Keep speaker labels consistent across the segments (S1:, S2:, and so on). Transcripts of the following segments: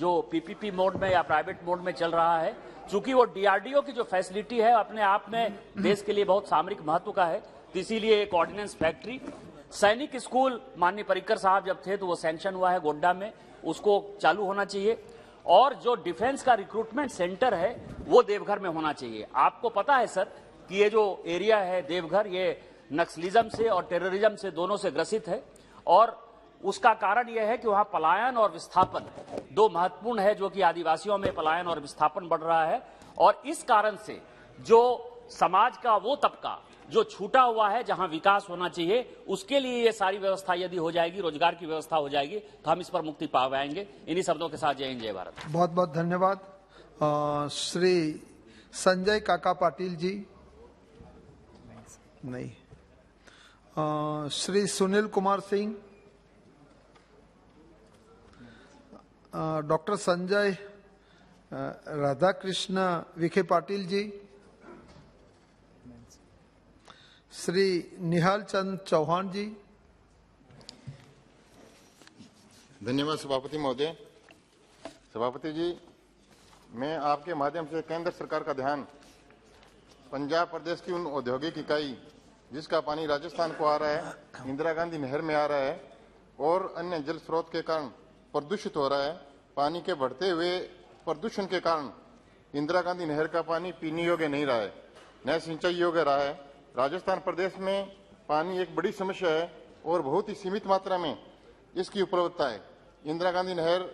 S1: जो PPP mode में या प्राइवेट मोड में चल रहा है, चूंकि वो डीआरडीओ की जो फैसिलिटी है अपने आप में देश के लिए बहुत सामरिक महत्व का है, तो इसीलिए एक ऑर्डिनेंस फैक्ट्री, सैनिक स्कूल माननीय पर्रिकर साहब जब थे तो वो सैंक्शन हुआ है गोड्डा में, उसको चालू होना चाहिए। और जो डिफेंस का रिक्रूटमेंट सेंटर है वो देवघर में होना चाहिए। आपको पता है सर कि ये जो एरिया है देवघर, ये नक्सलिज्म से और टेररिज्म से दोनों से ग्रसित है, और उसका कारण यह है कि वहां पलायन और विस्थापन दो महत्वपूर्ण है, जो कि आदिवासियों में पलायन और विस्थापन बढ़ रहा है। और इस कारण से जो समाज का वो तबका जो छूटा हुआ है, जहां विकास होना चाहिए, उसके लिए ये सारी व्यवस्था यदि हो जाएगी, रोजगार की व्यवस्था हो जाएगी, तो हम इस पर मुक्ति पा पाएंगे। इन्हीं शब्दों के साथ जय हिंद जय भारत।
S2: बहुत बहुत धन्यवाद। श्री संजय काका पाटिल जी नहीं, श्री सुनील कुमार सिंह, डॉक्टर संजय राधाकृष्ण विखे पाटिल जी, श्री निहाल चंद चौहान जी।
S3: धन्यवाद सभापति महोदय। सभापति जी, मैं आपके माध्यम से केंद्र सरकार का ध्यान पंजाब प्रदेश की उन औद्योगिक इकाई जिसका पानी राजस्थान को आ रहा है, इंदिरा गांधी नहर में आ रहा है और अन्य जल स्रोत के कारण प्रदूषित हो रहा है। पानी के बढ़ते हुए प्रदूषण के कारण इंदिरा गांधी नहर का पानी पीने योग्य नहीं रहा है, न सिंचाई योग्य रहा है। राजस्थान प्रदेश में पानी एक बड़ी समस्या है और बहुत ही सीमित मात्रा में इसकी उपलब्धता है। इंदिरा गांधी नहर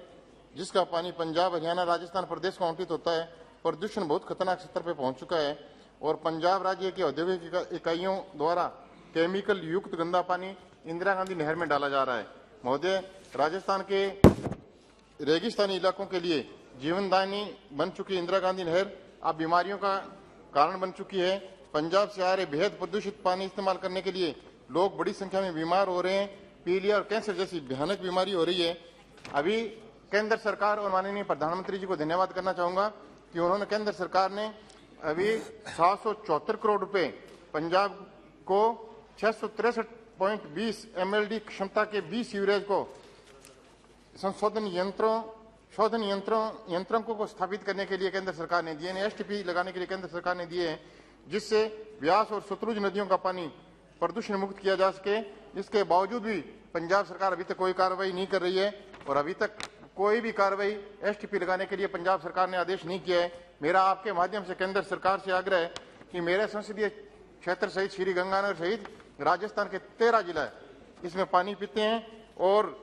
S3: जिसका पानी पंजाब, हरियाणा, राजस्थान प्रदेश को आवंटित होता है, प्रदूषण बहुत खतरनाक स्तर पर पहुंच चुका है और पंजाब राज्य की औद्योगिक इकाइयों द्वारा केमिकल युक्त गंदा पानी इंदिरा गांधी नहर में डाला जा रहा है। महोदय, राजस्थान के रेगिस्तानी इलाकों के लिए जीवनदायिनी बन चुकी इंदिरा गांधी नहर अब बीमारियों का कारण बन चुकी है। पंजाब से आ रहे बेहद प्रदूषित पानी इस्तेमाल करने के लिए लोग बड़ी संख्या में बीमार हो रहे हैं, पीलिया और कैंसर जैसी भयानक बीमारी हो रही है। अभी केंद्र सरकार और माननीय प्रधानमंत्री जी को धन्यवाद करना चाहूंगा कि उन्होंने, केंद्र सरकार ने अभी 774 करोड़ रुपए पंजाब को 663.20 MLD क्षमता के 20 सीवरेज को संशोधन यंत्रों को स्थापित करने के लिए केंद्र सरकार ने दिए, STP लगाने के लिए केंद्र सरकार ने दिए हैं, जिससे व्यास और सतलुज नदियों का पानी प्रदूषण मुक्त किया जा सके। इसके बावजूद भी पंजाब सरकार अभी तक कोई कार्रवाई नहीं कर रही है और अभी तक कोई भी कार्रवाई STP लगाने के लिए पंजाब सरकार ने आदेश नहीं किया है। मेरा आपके माध्यम से केंद्र सरकार से आग्रह है कि मेरे संसदीय क्षेत्र सहित श्री गंगानगर सहित राजस्थान के 13 जिला इसमें पानी पीते हैं और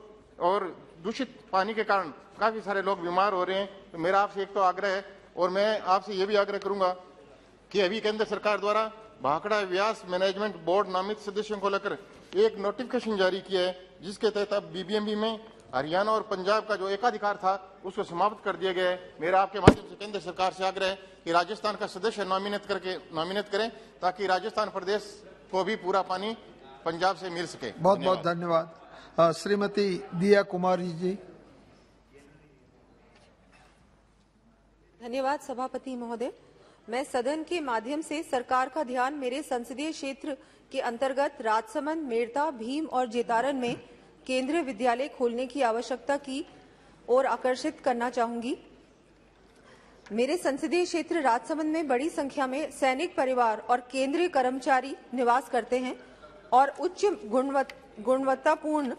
S3: दूषित पानी के कारण काफी सारे लोग बीमार हो रहे हैं। तो मेरा आपसे एक तो आग्रह है, और मैं आपसे ये भी आग्रह करूंगा कि अभी केंद्र सरकार द्वारा भाखड़ा व्यास मैनेजमेंट बोर्ड नामित सदस्यों को लेकर एक नोटिफिकेशन जारी किया है, जिसके तहत अब BBMP में हरियाणा और पंजाब का जो एकाधिकार था उसको समाप्त कर दिया गया है। मेरा आपके माध्यम से केंद्र सरकार से आग्रह है कि राजस्थान का सदस्य नॉमिनेट करें ताकि राजस्थान प्रदेश को भी पूरा पानी पंजाब से मिल सके।
S2: बहुत बहुत धन्यवाद। श्रीमती दिया कुमारी जी।
S4: धन्यवाद सभापति महोदय। मैं सदन के माध्यम से सरकार का ध्यान मेरे संसदीय क्षेत्र के अंतर्गत राजसमंद, मेड़ता, भीम और जेतारन में केंद्रीय विद्यालय खोलने की आवश्यकता की ओर आकर्षित करना चाहूंगी। मेरे संसदीय क्षेत्र राजसमंद में बड़ी संख्या में सैनिक परिवार और केंद्रीय कर्मचारी निवास करते हैं और उच्च गुणवत्तापूर्ण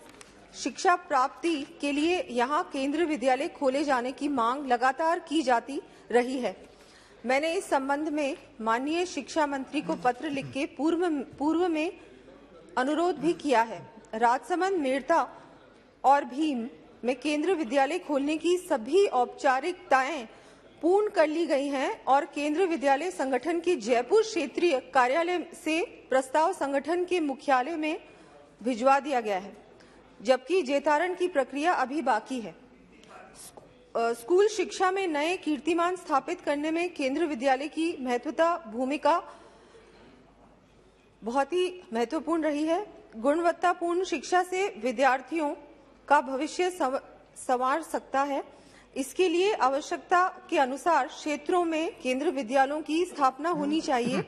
S4: शिक्षा प्राप्ति के लिए यहां केंद्रीय विद्यालय खोले जाने की मांग लगातार की जाती रही है। मैंने इस संबंध में माननीय शिक्षा मंत्री को पत्र लिख के पूर्व में अनुरोध भी किया है। राजसमंद, मेड़ता और भीम में केंद्रीय विद्यालय खोलने की सभी औपचारिकताएं पूर्ण कर ली गई हैं और केंद्रीय विद्यालय संगठन के जयपुर क्षेत्रीय कार्यालय से प्रस्ताव संगठन के मुख्यालय में भिजवा दिया गया है, जबकि जेतारन की प्रक्रिया अभी बाकी है। स्कूल शिक्षा में नए कीर्तिमान स्थापित करने में केंद्रीय विद्यालय की भूमिका बहुत ही महत्वपूर्ण रही है। गुणवत्तापूर्ण शिक्षा से विद्यार्थियों का भविष्य संवार सकता है। इसके लिए आवश्यकता के अनुसार क्षेत्रों में केंद्रीय विद्यालयों की स्थापना होनी चाहिए।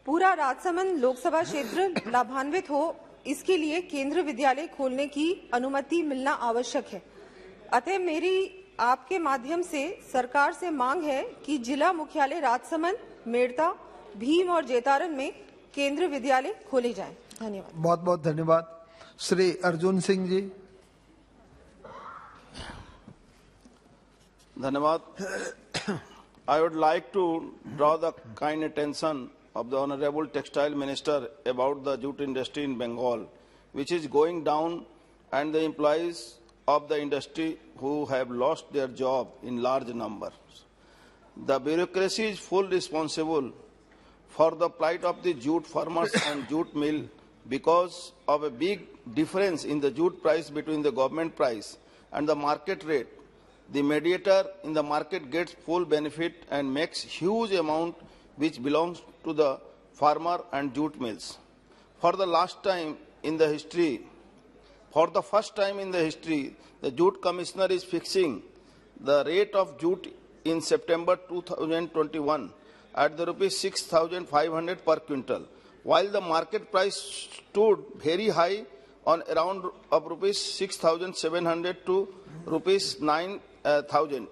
S4: पूरा राजसमंद लोकसभा क्षेत्र लाभान्वित हो, इसके लिए केंद्रीय विद्यालय खोलने की अनुमति मिलना आवश्यक है। अतः मेरी आपके माध्यम से सरकार से मांग है कि जिला मुख्यालय राजसमंद, मेड़ता, भीम और जेतारन में केंद्रीय विद्यालय खोले जाएं। धन्यवाद।
S2: बहुत बहुत धन्यवाद। श्री अर्जुन सिंह जी।
S5: धन्यवाद। I would like to draw the kind attention of the Honorable Textile Minister about the jute industry in Bengal, which is going down, and the employees of the industry who have lost their job in large numbers. The bureaucracy is fully responsible for the plight of the jute farmers and jute mill because of a big difference in the jute price between the government price and the market rate. The mediator in the market gets full benefit and makes huge amount which belongs to the farmer and jute mills. For the first time in the history, the jute commissioner is fixing the rate of jute in September 2021 at the rupees 6,500 per quintal, while the market price stood very high on around of rupees 6,700 to rupees 9,000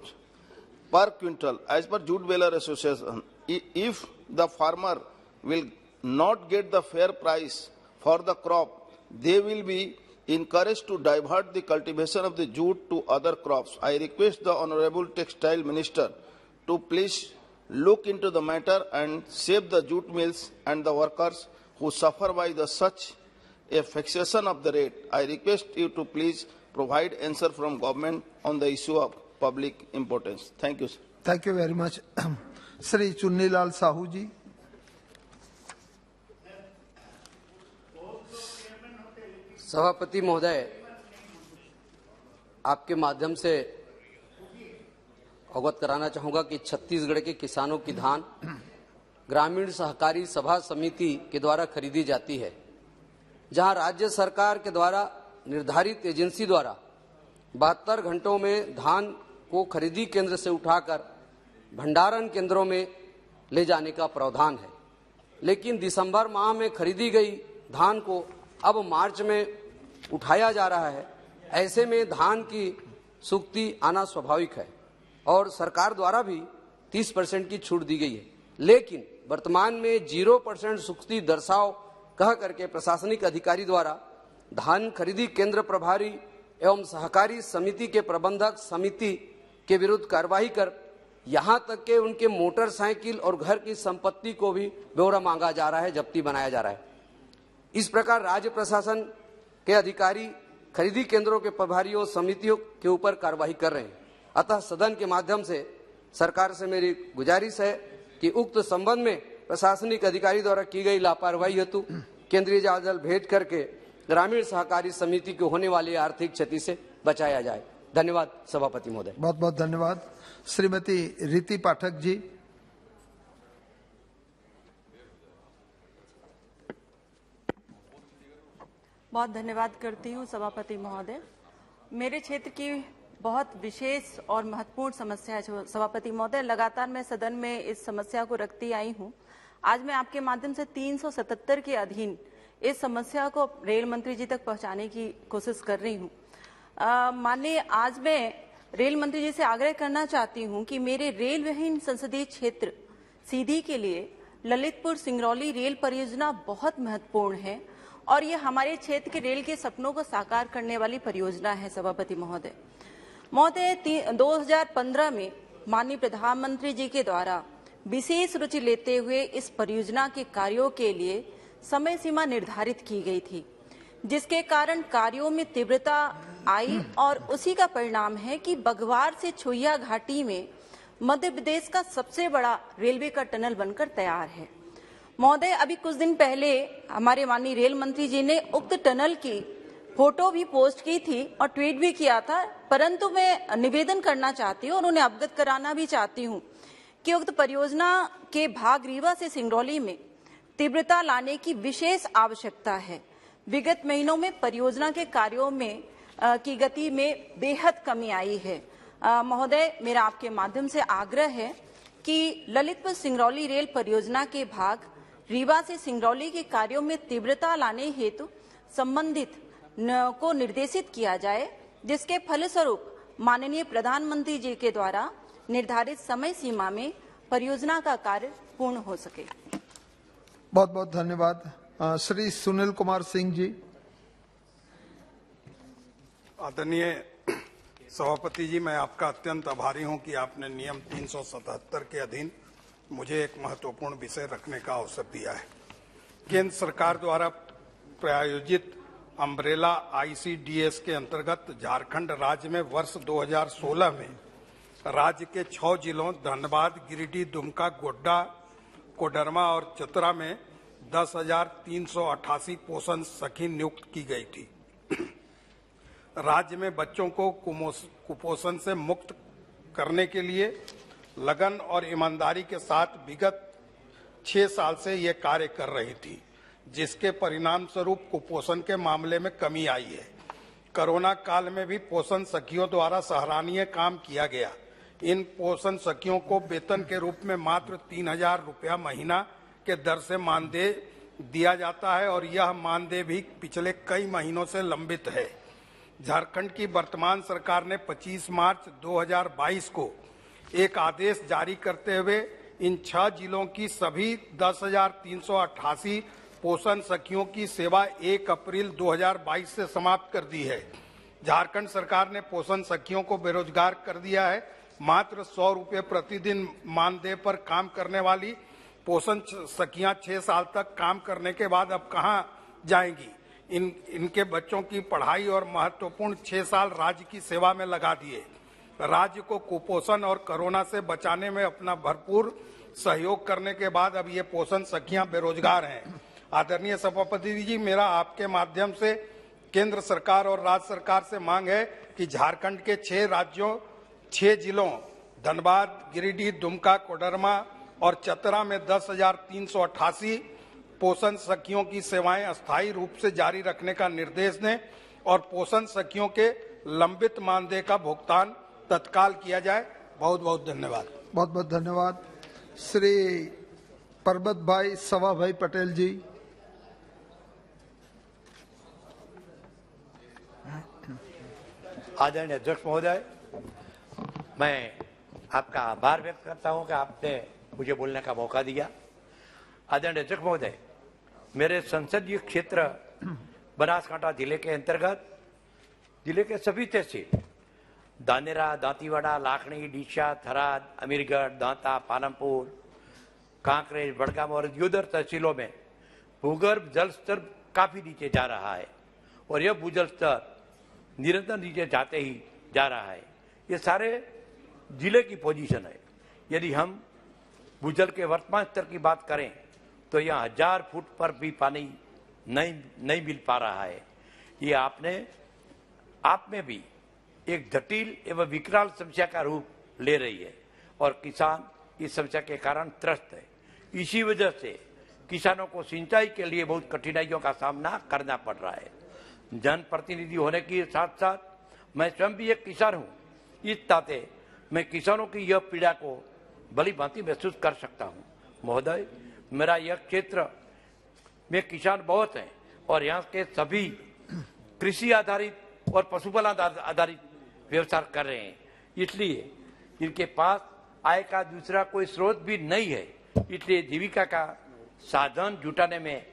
S5: per quintal. As per Jute Baler Association, if the farmer will not get the fair price for the crop, they will be encouraged to divert the cultivation of the jute to other crops. I request the Honorable Textile Minister to please look into the matter and save the jute mills and the workers who suffer by such a fixation of the rate. I request you to please provide answer from government on the issue of public importance. Thank you, sir.
S2: Thank you very much. Shri Chunnilal Sahu ji.
S6: सभापति महोदय, आपके माध्यम से अवगत कराना चाहूंगा कि छत्तीसगढ़ के किसानों की धान ग्रामीण सहकारी सभा समिति के द्वारा खरीदी जाती है, जहां राज्य सरकार के द्वारा निर्धारित एजेंसी द्वारा 72 घंटों में धान को खरीदी केंद्र से उठाकर भंडारण केंद्रों में ले जाने का प्रावधान है। लेकिन दिसंबर माह में खरीदी गई धान को अब मार्च में उठाया जा रहा है। ऐसे में धान की सूक्ति आना स्वाभाविक है और सरकार द्वारा भी 30% की छूट दी गई है, लेकिन वर्तमान में 0% सूक्ति दर्शाओ कह करके प्रशासनिक अधिकारी द्वारा धान खरीदी केंद्र प्रभारी एवं सहकारी समिति के प्रबंधक समिति के विरुद्ध कार्रवाई कर यहां तक के उनके मोटरसाइकिल और घर की संपत्ति को भी ब्यौरा मांगा जा रहा है, जब्ती बनाया जा रहा है। इस प्रकार राज्य प्रशासन के अधिकारी खरीदी केंद्रों के प्रभारियों समितियों के ऊपर कार्रवाई कर रहे हैं। अतः सदन के माध्यम से सरकार से मेरी गुजारिश है कि उक्त संबंध में प्रशासनिक अधिकारी द्वारा की गई लापरवाही हेतु केंद्रीय जल भेज करके ग्रामीण सहकारी समिति को होने वाली आर्थिक क्षति से बचाया जाए। धन्यवाद सभापति महोदय।
S2: बहुत बहुत धन्यवाद। श्रीमती रीति पाठक जी।
S7: बहुत धन्यवाद करती हूँ सभापति महोदय। मेरे क्षेत्र की बहुत विशेष और महत्वपूर्ण समस्या है सभापति महोदय। लगातार मैं सदन में इस समस्या को रखती आई हूँ। आज मैं आपके माध्यम से 377 के अधीन इस समस्या को रेल मंत्री जी तक पहुंचाने की कोशिश कर रही हूँ। माननीय, आज मैं रेल मंत्री जी से आग्रह करना चाहती हूँ कि मेरे रेल विहीन संसदीय क्षेत्र सीधी के लिए ललितपुर सिंगरौली रेल परियोजना बहुत महत्वपूर्ण है और ये हमारे क्षेत्र के रेल के सपनों को साकार करने वाली परियोजना है सभापति महोदय। 2015 में माननीय प्रधानमंत्री जी के द्वारा विशेष रुचि लेते हुए इस परियोजना के कार्यों के लिए समय सीमा निर्धारित की गई थी, जिसके कारण कार्यों में तीव्रता आई और उसी का परिणाम है कि बघवार से छुइया घाटी में मध्य प्रदेश का सबसे बड़ा रेलवे का टनल बनकर तैयार है। महोदय, अभी कुछ दिन पहले हमारे माननीय रेल मंत्री जी ने उक्त टनल की फोटो भी पोस्ट की थी और ट्वीट भी किया था, परंतु मैं निवेदन करना चाहती हूँ और उन्हें अवगत कराना भी चाहती हूँ कि उक्त परियोजना के भाग रीवा से सिंगरौली में तीव्रता लाने की विशेष आवश्यकता है। विगत महीनों में परियोजना के कार्यों में की गति में बेहद कमी आई है। महोदय, मेरा आपके माध्यम से आग्रह है कि ललितपुर सिंगरौली रेल परियोजना के भाग रीवा से सिंगरौली के कार्यों में तीव्रता लाने हेतु संबंधित को निर्देशित किया जाए, जिसके फलस्वरूप माननीय प्रधानमंत्री जी के द्वारा निर्धारित समय सीमा में परियोजना का कार्य पूर्ण हो सके।
S2: बहुत बहुत धन्यवाद। श्री सुनील कुमार सिंह जी।
S8: आदरणीय सभापति जी, मैं आपका अत्यंत आभारी हूं कि आपने नियम 377 के अधीन मुझे एक महत्वपूर्ण विषय रखने का अवसर दिया है। केंद्र सरकार द्वारा प्रायोजित अम्ब्रेला ICDS के अंतर्गत झारखंड राज्य में वर्ष 2016 में राज्य के 6 जिलों धनबाद, गिरिडीह, दुमका, गोड्डा, कोडरमा और चतरा में 10,388 पोषण सखी नियुक्त की गई थी। राज्य में बच्चों को कुपोषण से मुक्त करने के लिए लगन और ईमानदारी के साथ विगत 6 साल से ये कार्य कर रही थी, जिसके परिणाम स्वरूप कुपोषण के मामले में कमी आई है। कोरोना काल में भी पोषण सखियों द्वारा सराहनीय काम किया गया। इन पोषण सखियों को वेतन के रूप में मात्र 3,000 रुपया महीना के दर से मानदेय दिया जाता है और यह मानदेय भी पिछले कई महीनों से लंबित है। झारखंड की वर्तमान सरकार ने 25 मार्च 2022 को एक आदेश जारी करते हुए इन 6 जिलों की सभी 10,388 पोषण सखियों की सेवा 1 अप्रैल 2022 से समाप्त कर दी है। झारखंड सरकार ने पोषण सखियों को बेरोजगार कर दिया है। मात्र 100 रुपये प्रतिदिन मानदेय पर काम करने वाली पोषण सखियां 6 साल तक काम करने के बाद अब कहां जाएंगी? इनके बच्चों की पढ़ाई और महत्वपूर्ण 6 साल राज्य की सेवा में लगा दिए। राज्य को कुपोषण और कोरोना से बचाने में अपना भरपूर सहयोग करने के बाद अब ये पोषण सखियां बेरोजगार हैं। आदरणीय सभापति जी, मेरा आपके माध्यम से केंद्र सरकार और राज्य सरकार से मांग है कि झारखंड के 6 जिलों धनबाद, गिरिडीह, दुमका, कोडरमा और चतरा में 10,388 पोषण सखियों की सेवाएं अस्थायी रूप से जारी रखने का निर्देश दें और पोषण सखियों के लंबित मानदेय का भुगतान तत्काल किया जाए। बहुत बहुत धन्यवाद।
S2: बहुत बहुत धन्यवाद। श्री परबत भाई सवा भाई पटेल जी।
S9: आदरणीय अध्यक्ष महोदय, मैं आपका आभार व्यक्त करता हूं कि आपने मुझे बोलने का मौका दिया। आदरणीय अध्यक्ष महोदय, मेरे संसदीय क्षेत्र बनासकांठा जिले के अंतर्गत जिले के सभी तहसील दानेरा, दांतीवाड़ा, लाखनी, डीशा, थराद, अमीरगढ़, दांता, पालमपुर, कांकरेज, बड़गाम और दियोदर तहसीलों में भूगर्भ जल स्तर काफी नीचे जा रहा है और यह भूजल स्तर निरंतर नीचे जाते ही जा रहा है। ये सारे जिले की पोजीशन है। यदि हम भूजल के वर्तमान स्तर की बात करें तो यहाँ 1000 फुट पर भी पानी नहीं मिल पा रहा है। ये आप में भी एक जटिल एवं विकराल समस्या का रूप ले रही है और किसान इस समस्या के कारण त्रस्त है। इसी वजह से किसानों को सिंचाई के लिए बहुत कठिनाइयों का सामना करना पड़ रहा है। जनप्रतिनिधि होने के साथ साथ मैं स्वयं भी एक किसान हूँ। इस नाते मैं किसानों की यह पीड़ा को भली भांति महसूस कर सकता हूँ। महोदय, मेरा यह क्षेत्र में किसान बहुत हैं और यहाँ के सभी कृषि आधारित और पशुपालन आधारित व्यवसाय कर रहे हैं, इसलिए इनके पास आय का दूसरा कोई स्रोत भी नहीं है। इसलिए जीविका का साधन जुटाने में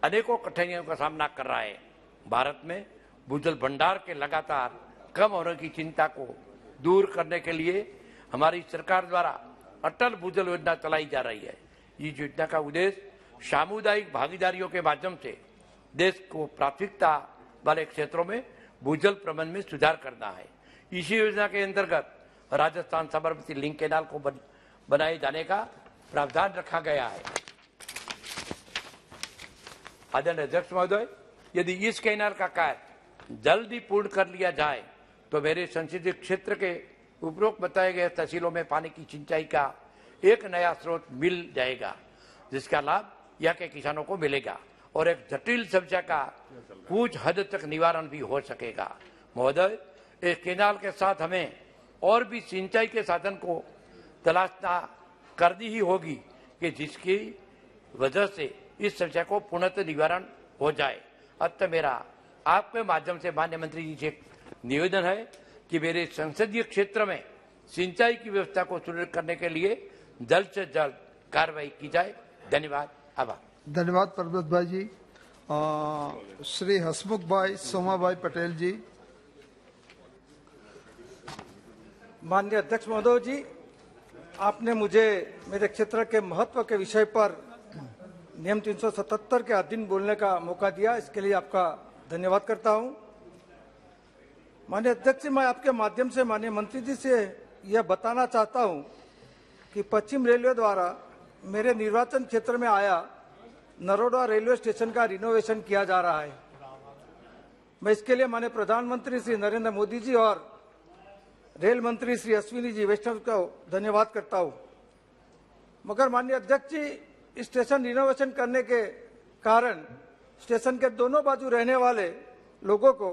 S9: अनेकों कठिनाइयों का सामना कर रहा है। भारत में भूजल भंडार के लगातार कम होने की चिंता को दूर करने के लिए हमारी सरकार द्वारा अटल भूजल योजना चलाई जा रही है। इस योजना का उद्देश्य सामुदायिक भागीदारियों के माध्यम से देश को प्राथमिकता वाले क्षेत्रों में भूजल प्रबंधन में सुधार करना है। इसी योजना के अंतर्गत राजस्थान साबरमती लिंक कैनाल को बनाए जाने का प्रावधान रखा गया है। आदरणीय अध्यक्ष महोदय, यदि इस कैनाल का कार्य जल्दी पूर्ण कर लिया जाए तो मेरे संसदीय क्षेत्र के उपरोक्त बताए गए तहसीलों में पानी की सिंचाई का एक नया स्रोत मिल जाएगा, जिसका लाभ यहाँ के किसानों को मिलेगा और एक जटिल समस्या का कुछ हद तक निवारण भी हो सकेगा। महोदय, इस कैनाल के साथ हमें और भी सिंचाई के साधन को तलाशना करनी ही होगी कि जिसकी वजह से इस समस्या को पूर्णतः निवारण हो जाए। अतः मेरा आपके माध्यम से माननीय मंत्री जी से निवेदन है कि मेरे संसदीय क्षेत्र में सिंचाई की व्यवस्था को सुनिश्चित करने के लिए जल्द से जल्द कार्रवाई की जाए। धन्यवाद, आभार।
S2: धन्यवाद परबत भाई जी। श्री हसमुख भाई सोमा भाई पटेल जी।
S8: माननीय अध्यक्ष महोदय जी, आपने मुझे मेरे क्षेत्र के महत्व के विषय पर नियम 377 के अधीन बोलने का मौका दिया, इसके लिए आपका धन्यवाद करता हूं। माननीय अध्यक्ष जी, मैं आपके माध्यम से माननीय मंत्री जी से यह बताना चाहता हूं कि पश्चिम रेलवे द्वारा मेरे निर्वाचन क्षेत्र में आया नरोडा रेलवे स्टेशन का रिनोवेशन किया जा रहा है। मैं इसके लिए माननीय प्रधानमंत्री श्री नरेंद्र मोदी जी और रेल मंत्री श्री अश्विनी जी वैष्णव को धन्यवाद करता हूं। मगर माननीय अध्यक्ष जी, स्टेशन रिनोवेशन करने के कारण स्टेशन के दोनों बाजू रहने वाले लोगों को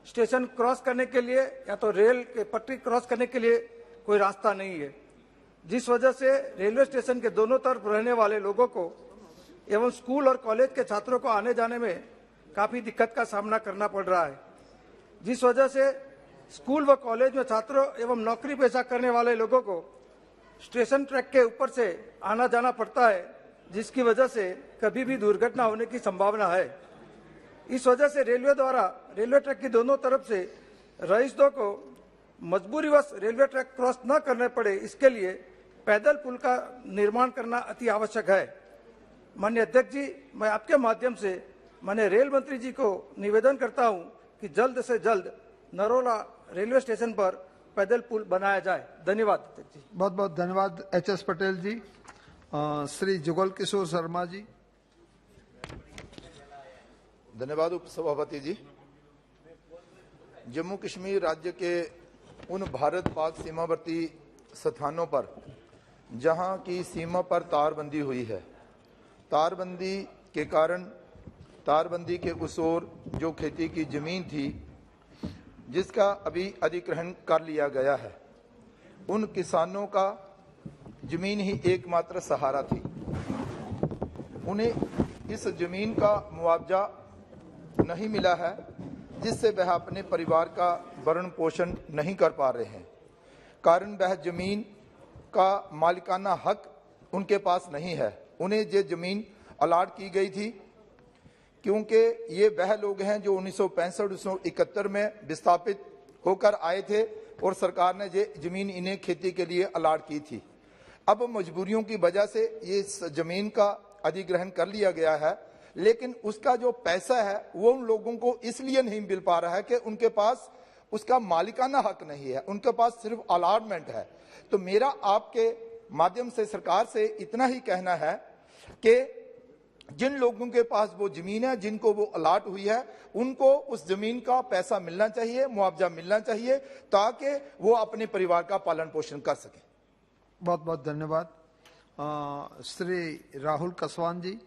S8: स्टेशन क्रॉस करने के लिए या तो रेल के पटरी क्रॉस करने के लिए कोई रास्ता नहीं है, जिस वजह से रेलवे स्टेशन के दोनों तरफ रहने वाले लोगों को एवं स्कूल और कॉलेज के छात्रों को आने जाने में काफी दिक्कत का सामना करना पड़ रहा है, जिस वजह से स्कूल व कॉलेज में छात्रों एवं नौकरी पेशा करने वाले लोगों को स्टेशन ट्रैक के ऊपर से आना जाना पड़ता है, जिसकी वजह से कभी भी दुर्घटना होने की संभावना है। इस वजह से रेलवे द्वारा रेलवे ट्रैक की दोनों तरफ से रईसों को मजबूरीवश रेलवे ट्रैक क्रॉस न करने पड़े, इसके लिए पैदल पुल का निर्माण करना अति आवश्यक है। माननीय अध्यक्ष जी, मैं आपके माध्यम से माननीय रेल मंत्री जी को निवेदन करता हूं कि जल्द से जल्द नरोला रेलवे स्टेशन पर पैदल पुल बनाया जाए। धन्यवाद अध्यक्ष जी।
S2: बहुत बहुत धन्यवाद एच.एस. पटेल जी। श्री जुगल किशोर शर्मा जी।
S10: धन्यवाद उपसभापति जी। जम्मू कश्मीर राज्य के उन भारत पाक सीमावर्ती स्थानों पर जहां की सीमा पर तारबंदी हुई है, तारबंदी के कारण तारबंदी के उस ओर जो खेती की जमीन थी जिसका अभी अधिग्रहण कर लिया गया है, उन किसानों का जमीन ही एकमात्र सहारा थी। उन्हें इस जमीन का मुआवजा नहीं मिला है, जिससे वह अपने परिवार का भरण पोषण नहीं कर पा रहे हैं। कारण वह जमीन का मालिकाना हक उनके पास नहीं है। उन्हें ये जमीन अलाट की गई थी क्योंकि ये वह लोग हैं जो 1965-1971 में विस्थापित होकर आए थे और सरकार ने ये जमीन इन्हें खेती के लिए अलाट की थी। अब मजबूरियों की वजह से ये जमीन का अधिग्रहण कर लिया गया है, लेकिन उसका जो पैसा है वो उन लोगों को इसलिए नहीं मिल पा रहा है कि उनके पास उसका मालिकाना हक नहीं है, उनके पास सिर्फ अलाटमेंट है। तो मेरा आपके माध्यम से सरकार से इतना ही कहना है कि जिन लोगों के पास वो जमीन है, जिनको वो अलाट हुई है, उनको उस जमीन का पैसा मिलना चाहिए, मुआवजा मिलना चाहिए, ताकि वो अपने परिवार का पालन पोषण कर सके।
S2: बहुत बहुत धन्यवाद। श्री राहुल कसवान जी।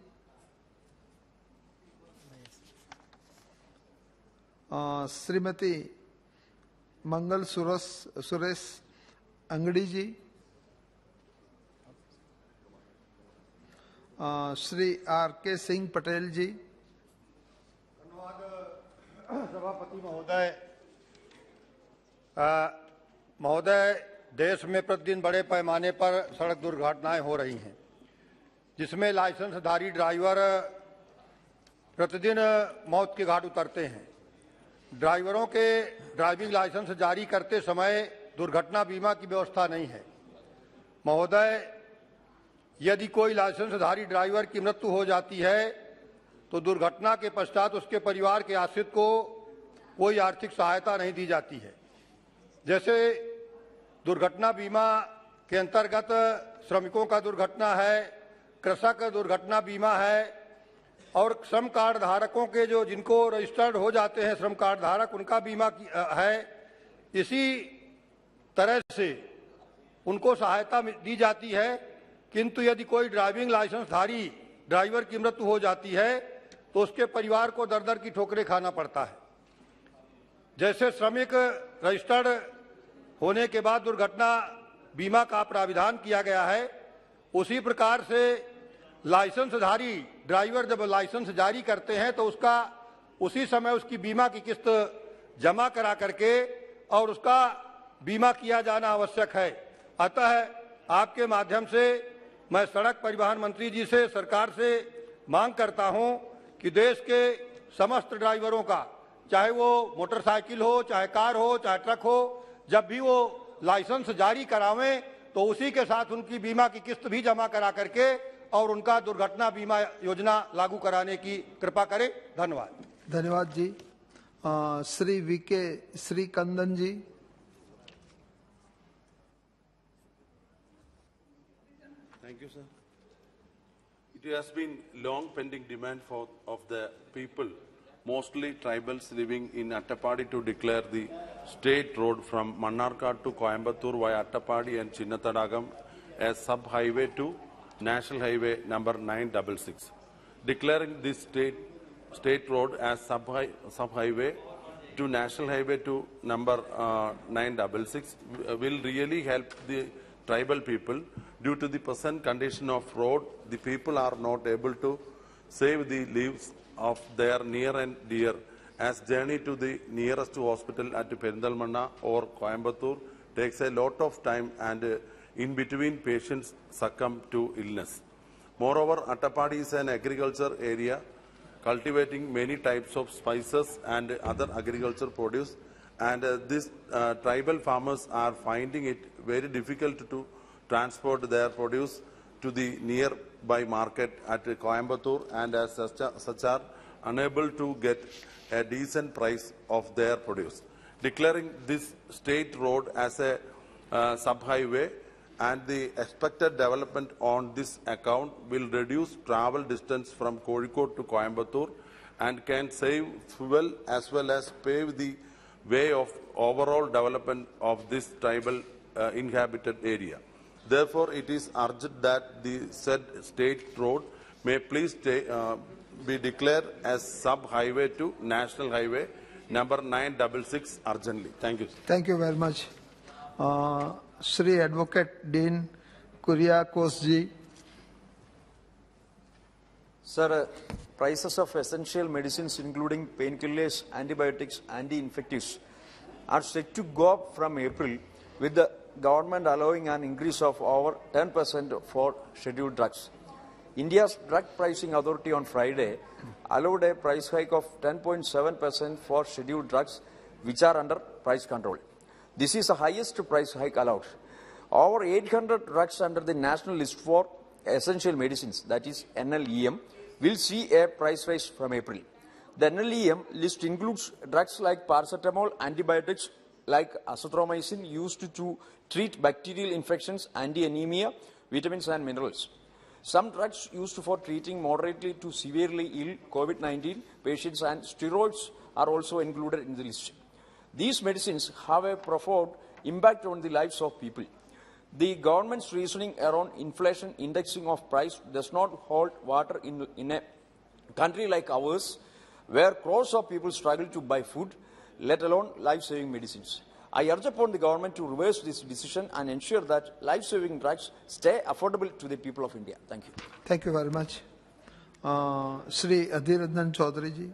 S2: श्रीमती मंगल सुरेश अंगड़ी जी। श्री आर.के. सिंह पटेल जी।
S11: धन्यवाद सभापति महोदय। महोदय, देश में प्रतिदिन बड़े पैमाने पर सड़क दुर्घटनाएं हो रही हैं, जिसमें लाइसेंसधारी ड्राइवर प्रतिदिन मौत के घाट उतरते हैं। ड्राइवरों के ड्राइविंग लाइसेंस जारी करते समय दुर्घटना बीमा की व्यवस्था नहीं है। महोदय, यदि कोई लाइसेंसधारी ड्राइवर की मृत्यु हो जाती है तो दुर्घटना के पश्चात उसके परिवार के आश्रित को कोई आर्थिक सहायता नहीं दी जाती है। जैसे दुर्घटना बीमा के अंतर्गत श्रमिकों का दुर्घटना है, कृषक दुर्घटना बीमा है और श्रम कार्ड धारकों के जो जिनको रजिस्टर्ड हो जाते हैं श्रम कार्ड धारक, उनका बीमा है। इसी तरह से उनको सहायता दी जाती है, किंतु यदि कोई ड्राइविंग लाइसेंसधारी ड्राइवर की मृत्यु हो जाती है तो उसके परिवार को दर दर की ठोकरें खाना पड़ता है। जैसे श्रमिक रजिस्टर्ड होने के बाद दुर्घटना बीमा का प्राविधान किया गया है, उसी प्रकार से लाइसेंसधारी ड्राइवर जब लाइसेंस जारी करते हैं तो उसका उसी समय उसकी बीमा की किस्त जमा करा करके और उसका बीमा किया जाना आवश्यक है। अतः आपके माध्यम से मैं सड़क परिवहन मंत्री जी से, सरकार से मांग करता हूं कि देश के समस्त ड्राइवरों का, चाहे वो मोटरसाइकिल हो, चाहे कार हो, चाहे ट्रक हो, जब भी वो लाइसेंस जारी करावें तो उसी के साथ उनकी बीमा की किस्त भी जमा करा करके और उनका दुर्घटना बीमा योजना लागू कराने की कृपा करें। धन्यवाद।
S2: धन्यवाद जी। Shri VK Srikandan ji.
S12: Thank you, sir. It has been long pending demand of the people, mostly tribals living in Attapadi, to declare the state road from Mannarkad to Coimbatore via Attapadi and Chinnatadagam as sub-highway to National Highway number 966. Declaring this state road as sub-highway to National Highway to number 966 will really help the tribal people. Due to the present condition of road, the people are not able to save the lives of their near and dear, as journey to the nearest hospital at Perindalmanna or Coimbatore takes a lot of time, and in between patients succumb to illness. Moreover, Attapadi is an agriculture area cultivating many types of spices and other agriculture produce, and these tribal farmers are finding it very difficult to transport their produce to the nearby market at Coimbatore, and as such are unable to get a decent price of their produce. Declaring this state road as a sub-highway and the expected development on this account will reduce travel distance from Kozhikode to Coimbatore and can save fuel as well as pave the way of overall development of this tribal inhabited area. Therefore, it is urged that the said state road may please be declared as sub-highway to National Highway number 966 urgently. Thank you.
S2: Thank you very much. Shri Advocate Dean Kuriakos ji.
S13: Sir, prices of essential medicines including painkillers, antibiotics, anti-infectives are set to go up from April, with the government allowing an increase of over 10% for scheduled drugs. India's Drug Pricing Authority on Friday allowed a price hike of 10.7% for scheduled drugs which are under price control. This is the highest price hike allowed. Over 800 drugs under the National List for Essential Medicines, that is NLEM, will see a price rise from April. The NLEM list includes drugs like paracetamol, antibiotics like azithromycin used to treat bacterial infections, anti-anemia, vitamins and minerals. Some drugs used for treating moderately to severely ill COVID-19 patients and steroids are also included in the list. These medicines have a profound impact on the lives of people. The government's reasoning around inflation indexing of price does not hold water in a country like ours, where crores of people struggle to buy food, let alone life-saving medicines. I urge upon the government to reverse this decision and ensure that life-saving drugs stay affordable to the people of India. Thank you.
S2: Thank you very much. Shri Adhiranjan Chaudhary ji.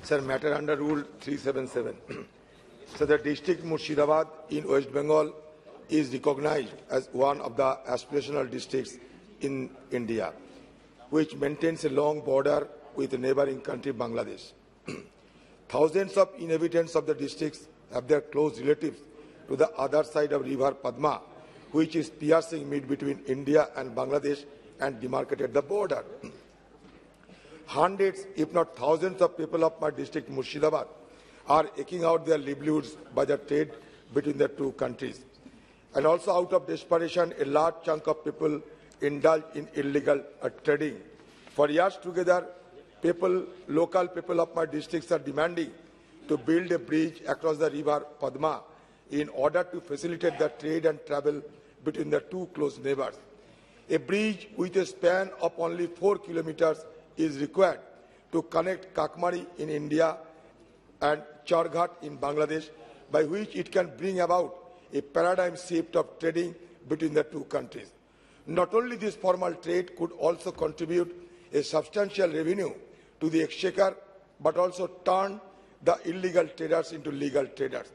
S10: Sir, matter under Rule 377. So the district Murshidabad in West Bengal is recognized as one of the aspirational districts in India, which maintains a long border with the neighboring country Bangladesh. Thousands of inhabitants of the districts have their close relatives to the other side of river Padma, which is piercing mid between India and Bangladesh and demarcated the border. Hundreds, if not thousands of people of my district Murshidabad are eking out their livelihoods by the trade between the two countries. And also out of desperation, a large chunk of people indulge in illegal trading. For years together, local people of my districts are demanding to build a bridge across the river Padma in order to facilitate the trade and travel between the two close neighbors. A bridge with a span of only 4 kilometers is required to connect Kakmari in India and Charghat in Bangladesh, by which it can bring about a paradigm shift of trading between the two countries. Not only this formal trade could also contribute a substantial revenue to the exchequer, but also turn
S14: the illegal traders into legal traders.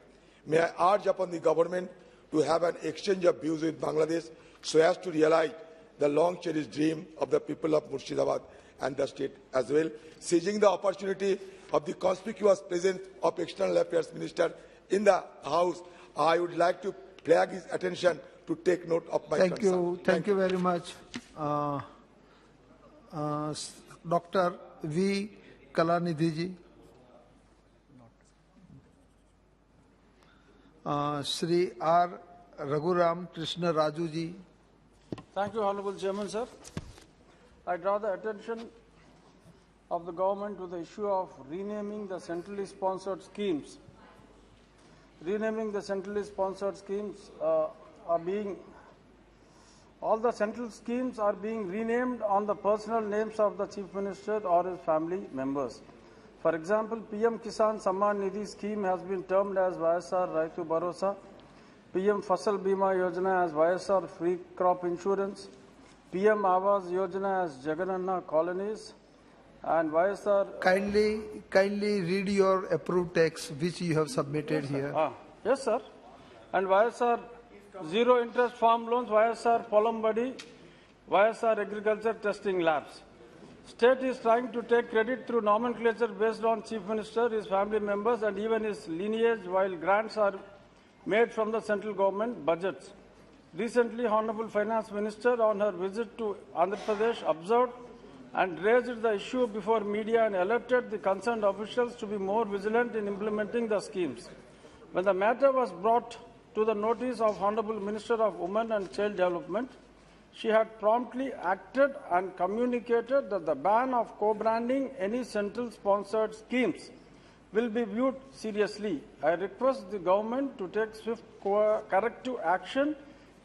S14: May I urge upon the government to have an exchange of views with Bangladesh so as to realize the long-cherished dream of the people of Murshidabad and the state as well. Seizing the opportunity of the conspicuous presence of External Affairs Minister in the House, I would like to flag his attention to take note of my concern.
S2: Thank you very much. Dr. V. Kalanidhi ji. Shri R. Raghuram Krishna Raju ji.
S15: Thank you, Honorable Chairman, sir. I draw the attention of the government to the issue of renaming the centrally sponsored schemes. Renaming the centrally sponsored schemes all the central schemes are being renamed on the personal names of the Chief Minister or his family members. For example, PM Kisan Samman Nidhi scheme has been termed as YSR Raitu Bharosa, PM Fasal Bima Yojana as YSR Free Crop Insurance, PM Awas Yojana as Jagananna Colonies, and YSR...
S2: Kindly read your approved text which you have submitted here.
S15: Yes, sir. And YSR Zero Interest Farm Loans, YSR Polambadi, YSR Agriculture Testing Labs. State is trying to take credit through nomenclature based on Chief Minister, his family members and even his lineage, while grants are made from the central government budgets. Recently, Honorable Finance Minister on her visit to Andhra Pradesh observed and raised the issue before media and alerted the concerned officials to be more vigilant in implementing the schemes. When the matter was brought to the notice of Honorable Minister of Women and Child Development, she had promptly acted and communicated that the ban of co-branding any central sponsored schemes will be viewed seriously. I request the government to take swift corrective action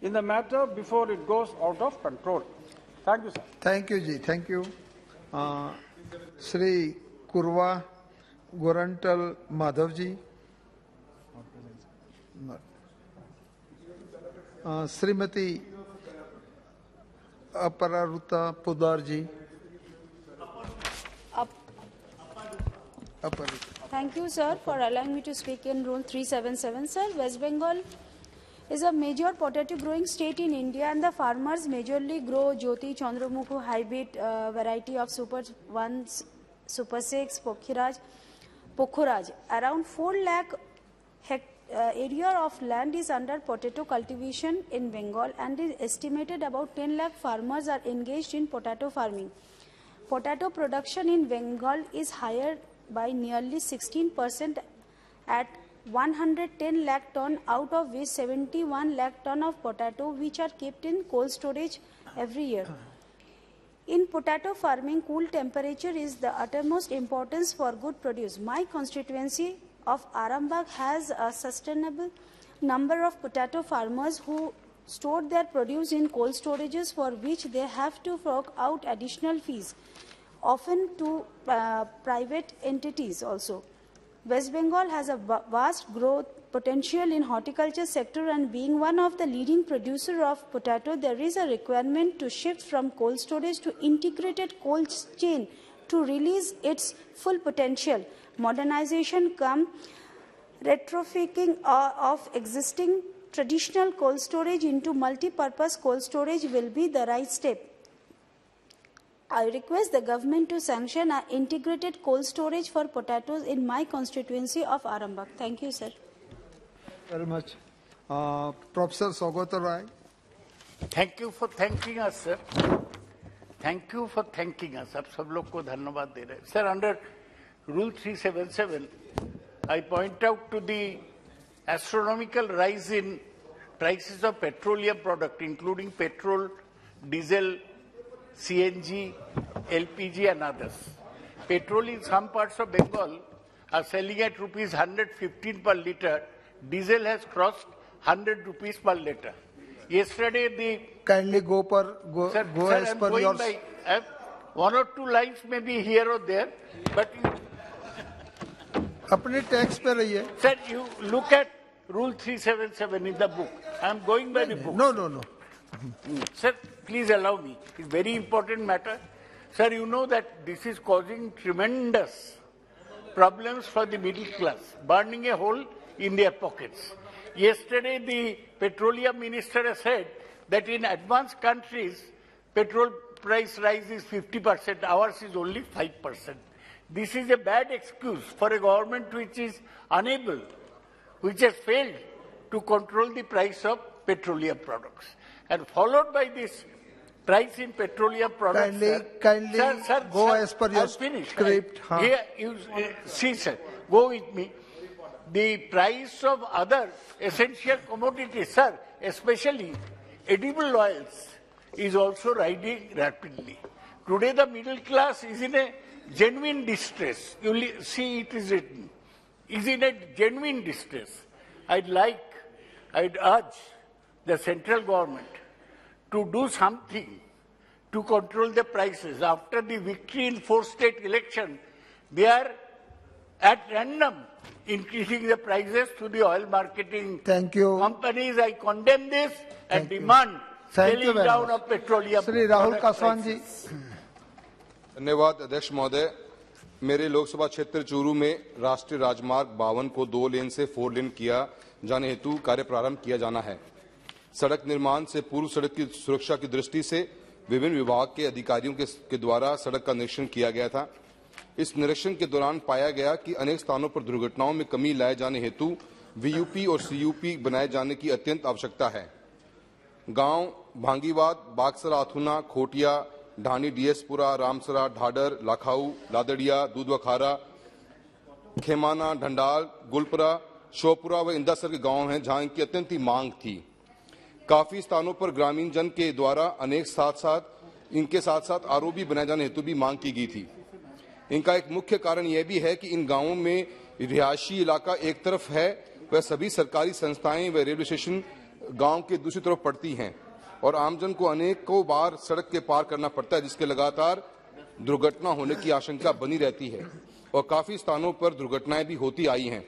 S15: in the matter before it goes out of control. Thank you, sir.
S2: Thank you, ji. Thank you. Shri Kurva Gorantal Madhav ji. Srimati Apararuta Pudar ji.
S16: Thank you, sir, for allowing me to speak in Rule 377. Sir, West Bengal is a major potato growing state in India, and the farmers majorly grow Jyoti, Chandramukha hybrid variety of Super 1, Super 6, Pokhoraj. Around 4 lakh area of land is under potato cultivation in Bengal, and it is estimated about 10 lakh farmers are engaged in potato farming. Potato production in Bengal is higher by nearly 16% at 110 lakh ton, out of which 71 lakh ton of potato which are kept in cold storage every year. In potato farming, cool temperature is the uttermost importance for good produce. My constituency of Arambagh has a sustainable number of potato farmers who store their produce in cold storages, for which they have to fork out additional fees, often to private entities also. West Bengal has a vast growth potential in horticulture sector, and being one of the leading producer of potato, there is a requirement to shift from cold storage to integrated cold chain to release its full potential. Modernization cum retrofitting of existing traditional cold storage into multi-purpose cold storage will be the right step. I request the government to sanction an integrated cold storage for potatoes in my constituency of Arambagh. Thank you, sir.
S2: Very much. Professor Saugata Rai.
S17: Thank you for thanking us, sir. Thank you for thanking us. आप सब लोग को धन्यवाद दे रहे हैं. Sir, under Rule 377, I point out to the astronomical rise in prices of petroleum product, including petrol, diesel, CNG, LPG and others. Petrol in some parts of Bengal are selling at rupees 115 per litre. Diesel has crossed 100 rupees per litre. Yesterday the...
S2: Kindly go
S17: sir,
S2: as
S17: I'm
S2: per
S17: going
S2: yours.
S17: by, one or two lines may be here or there, but...
S2: अपने tax पे रहिए.
S17: Sir, you look at Rule 377 in the book. I'm going by the book.
S2: No.
S17: Sir, please allow me. It's a very important matter. Sir, you know that this is causing tremendous problems for the middle class, burning a hole in their pockets. Yesterday, the petroleum minister has said that in advanced countries, petrol price rise is 50%, ours is only 5%. This is a bad excuse for a government which is unable, which has failed to control the price of petroleum products. And followed by this price in petroleum products.
S2: Kindly go as per your script.
S17: Here, you see, sir, go with me. The price of other essential commodities, sir, especially edible oils, is also rising rapidly. Today, the middle class is in a genuine distress. You will see it is written. Is in a genuine distress. I'd urge the central government to do something to control the prices. After the victory in 4-state election, they are at random increasing the prices to the oil marketing companies. I condemn this and demand scaling down of petroleum.
S2: Shri Rahul Kaswan ji.
S18: धन्यवाद अध्यक्ष महोदय। मेरे लोकसभा क्षेत्र चूरू में राष्ट्रीय राजमार्ग 52 को 2 लेन से 4 लेन किया जाने हेतु कार्य प्रारंभ किया जाना है। सड़क निर्माण से पूर्व सड़क की सुरक्षा की दृष्टि से विभिन्न विभाग के अधिकारियों के द्वारा सड़क का निरीक्षण किया गया था। इस निरीक्षण के दौरान पाया गया कि अनेक स्थानों पर दुर्घटनाओं में कमी लाए जाने हेतु वीयूपी और सीयूपी बनाए जाने की अत्यंत आवश्यकता है। गांव भांगीवाद, बागसरा, अथुना, खोटिया, ढानी, डीएसपुरा, रामसरा, ढाडर, लाखाऊ, लादड़िया, दूधवखारा, खेमाना, ढंडाल, गुलपुरा, शोपुरा व इंदासर के गांव हैं जहां इनकी अत्यंत ही मांग थी। काफी स्थानों पर ग्रामीण जन के द्वारा इनके साथ साथ आरओबी बनाए जाने हेतु भी मांग की गई थी। इनका एक मुख्य कारण यह भी है कि इन गांवों में रिहायशी इलाका एक तरफ है वह सभी सरकारी संस्थाएं व रेलवे स्टेशन गांव के दूसरी तरफ पड़ती हैं और आमजन को अनेकों बार सड़क के पार करना पड़ता है, जिसके लगातार दुर्घटना होने की आशंका बनी रहती है और काफी स्थानों पर दुर्घटनाएं भी होती आई हैं,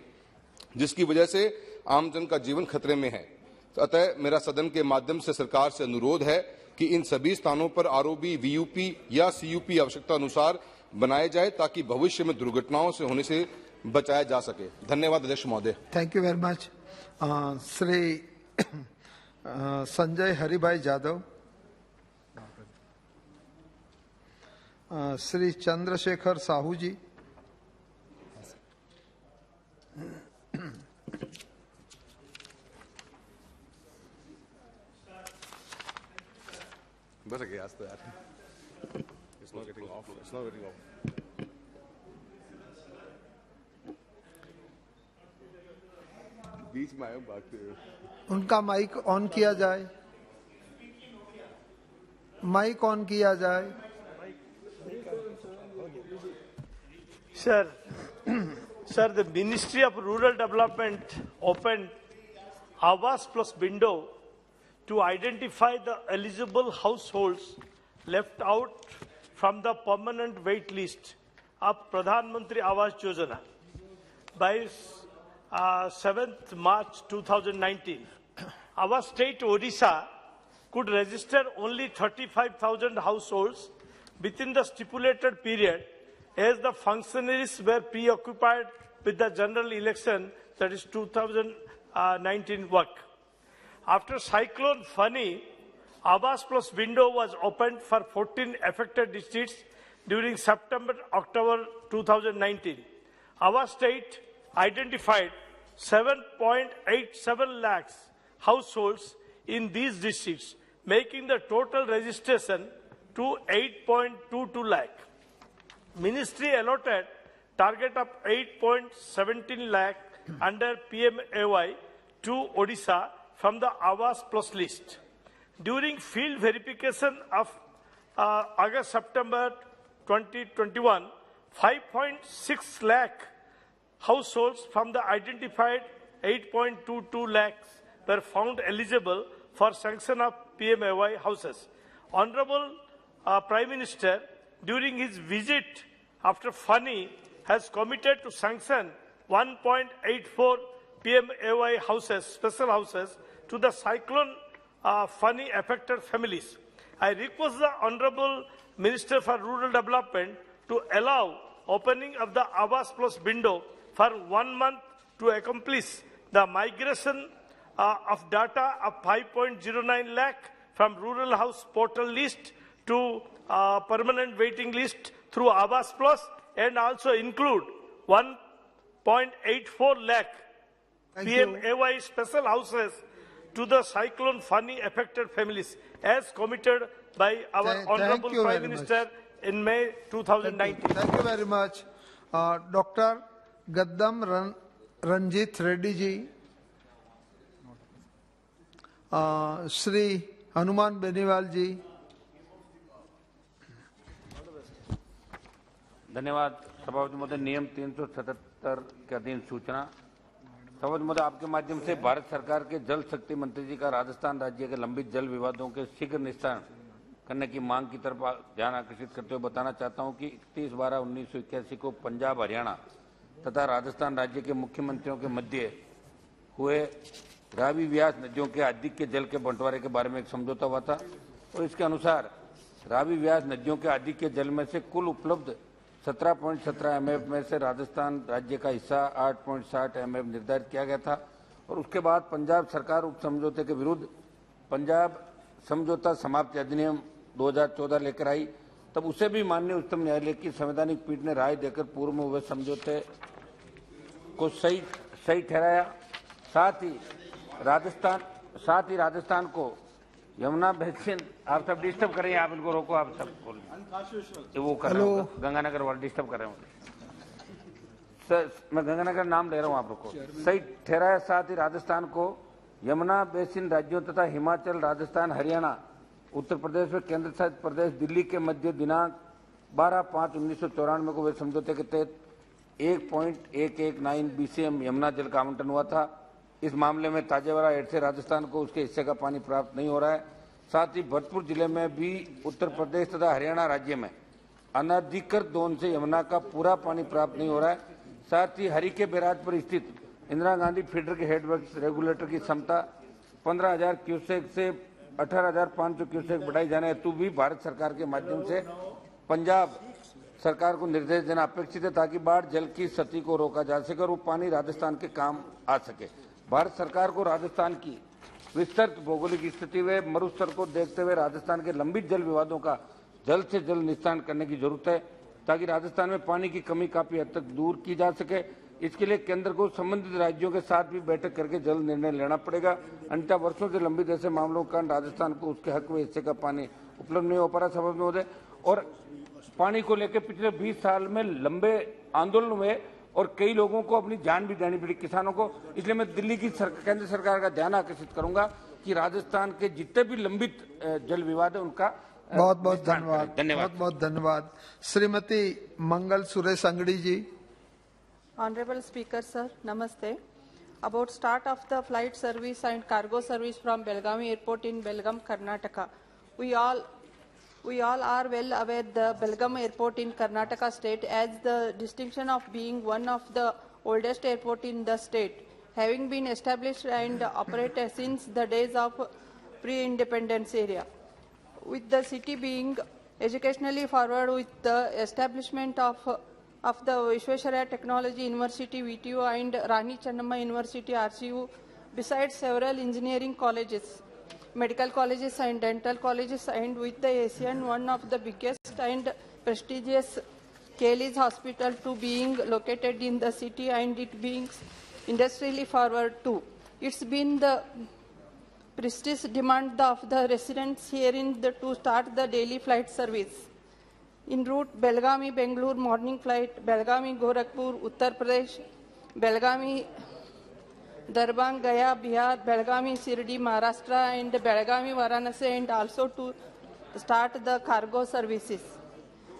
S18: जिसकी वजह से आमजन का जीवन खतरे में है। अतः मेरा सदन के माध्यम से सरकार से अनुरोध है कि इन सभी स्थानों पर आरओबी, वीयूपी या सीयूपी आवश्यकता अनुसार बनाए जाए ताकि भविष्य में दुर्घटनाओं से होने से बचाया जा सके। धन्यवाद अध्यक्ष महोदय।
S2: Thank you very much. Shri Sanjay Haribhai Jadhav, Shri Chandrashekhar Sahu ji,
S18: बस गया यार। It's not getting off. It's not getting off. बीच में आया बात।
S2: उनका माइक ऑन किया जाए। माइक ऑन किया जाए।
S19: Sir, the Ministry of Rural Development opened Awas Plus window to identify the eligible households left out from the permanent wait list of Pradhan Mantri Awas Yojana by 7th March 2019. Our state, Odisha, could register only 35,000 households within the stipulated period as the functionaries were preoccupied with the general election, that is 2019 work. After Cyclone Fani, Awas Plus window was opened for 14 affected districts during September-October 2019. Our state identified 7.87 lakhs households in these districts, making the total registration to 8.22 lakh. Ministry allotted target of 8.17 lakh under PMAY to Odisha from the Awas Plus list. During field verification of August-September 2021, 5.6 lakh households from the identified 8.22 lakhs were found eligible for sanction of PMAY houses. Honorable Prime Minister, during his visit after Fani, has committed to sanction 1.84 PMAY houses, special houses, to the cyclone Fani affected families. I request the Honorable Minister for Rural Development to allow opening of the Awas Plus window for 1 month to accomplish the migration of data of 5.09 lakh from rural house portal list to permanent waiting list through Awas Plus, and also include 1.84 lakh PMAY special houses to the cyclone Fani affected families as committed by our Honorable Prime Minister in May 2019.
S2: Thank you very much. Dr. Gaddam Ranjit Reddy ji, Shri Hanuman Beniwal ji.
S20: धन्यवाद सभापति महोदय। नियम 377 के अधीन सूचना। सभापति महोदय, आपके माध्यम से भारत सरकार के जल शक्ति मंत्री जी का राजस्थान राज्य के लंबित जल विवादों के शीघ्र निस्तारण करने की मांग की तरफ ध्यान आकर्षित करते हुए बताना चाहता हूं कि 31/12/1981 को पंजाब, हरियाणा तथा राजस्थान राज्य के मुख्यमंत्रियों के मध्य हुए रावी व्यास नदियों के अधिक के जल के बंटवारे के बारे में एक समझौता हुआ था और इसके अनुसार रावी व्यास नदियों के अधिक के जल में से कुल उपलब्ध 17.17 एमएफ में से राजस्थान राज्य का हिस्सा 8.60 एमएफ निर्धारित किया गया था और उसके बाद पंजाब सरकार उप समझौते के विरुद्ध पंजाब समझौता समाप्ति अधिनियम 2014 लेकर आई। तब उसे भी माननीय उच्चतम न्यायालय की संवैधानिक पीठ ने राय देकर पूर्व में हुए समझौते को सही ठहराया। साथ ही राजस्थान को यमुना बेसिन, आप सब डिस्टर्ब कर रहे हैं, आप इनको रोको, आप सब वो कर रहे हो, गंगानगर वाले डिस्टर्ब कर रहे हो सर, मैं गंगानगर नाम ले रहा हूँ, आप रोको। सही ठहराया। साथ ही राजस्थान को यमुना बेसिन राज्यों तथा हिमाचल, राजस्थान, हरियाणा, उत्तर प्रदेश व केंद्र शासित प्रदेश दिल्ली के मध्य दिनांक 12/5/1994 को वे समझौते के तहत 1.119 BCM यमुना जल का आवंटन हुआ था। इस मामले में ताजेवाड़ा हेड से राजस्थान को उसके हिस्से का पानी प्राप्त नहीं हो रहा है। साथ ही भरतपुर जिले में भी उत्तर प्रदेश तथा हरियाणा राज्य में अनधिकृत दोन से यमुना का पूरा पानी प्राप्त नहीं हो रहा है। साथ ही हरिके बैराज पर स्थित इंदिरा गांधी फीडर के हेडवर्क्स रेगुलेटर की क्षमता 15,000 क्यूसेक से 18,500 क्यूसेक बढ़ाई जाने हेतु भी भारत सरकार के माध्यम से पंजाब सरकार को निर्देश देना अपेक्षित है ताकि बाढ़ जल की स्थिति को रोका जा सके और वो पानी राजस्थान के काम आ सके। भारत सरकार को राजस्थान की विस्तृत भौगोलिक स्थिति व मरुस्थल को देखते हुए राजस्थान के लंबित जल विवादों का जल्द से जल्द निस्तारण करने की जरूरत है ताकि राजस्थान में पानी की कमी काफी हद तक दूर की जा सके। इसके लिए केंद्र को संबंधित राज्यों के साथ भी बैठक करके जल्द निर्णय लेना पड़ेगा, अन्यथा वर्षों से लंबित ऐसे मामलों का राजस्थान को उसके हक व हिस्से का पानी उपलब्ध नहीं हो पा रहा सभापति महोदय। और पानी को लेकर पिछले 20 साल में लंबे आंदोलन हुए और कई लोगों को अपनी जान भी देनी पड़ी, किसानों को। इसलिए मैं दिल्ली की केंद्र सरकार का ध्यान आकर्षित करूंगा कि राजस्थान के जितने भी लंबित जल विवाद है उनका
S2: बहुत बहुत धन्यवाद। बहुत बहुत धन्यवाद। श्रीमती मंगल सुरेश अंगड़ी जी।
S21: Honorable Speaker, sir, Namaste. About start of the flight service and cargo service from Belgaum Airport in Belgaum, Karnataka. We all are well aware the Belgaum Airport in Karnataka state has the distinction of being one of the oldest airport in the state, having been established and operated since the days of pre-independence era. With the city being educationally forward with the establishment of the Vishwesvaraya Technology University VTU and Rani Channamma University RCU, besides several engineering colleges, medical colleges and dental colleges, and with the ASEAN one of the biggest and prestigious Kelly's Hospital to being located in the city and it being industrially forward too. It's been the prestigious demand of the residents here to start the daily flight service. In route Belgaum Bangalore morning flight, Belgaum Gorakhpur Uttar Pradesh, Belgaum Darbhanga Gaya Bihar, Belgaum Shirdi Maharashtra and Belgaum Varanasi, and also to start the cargo services.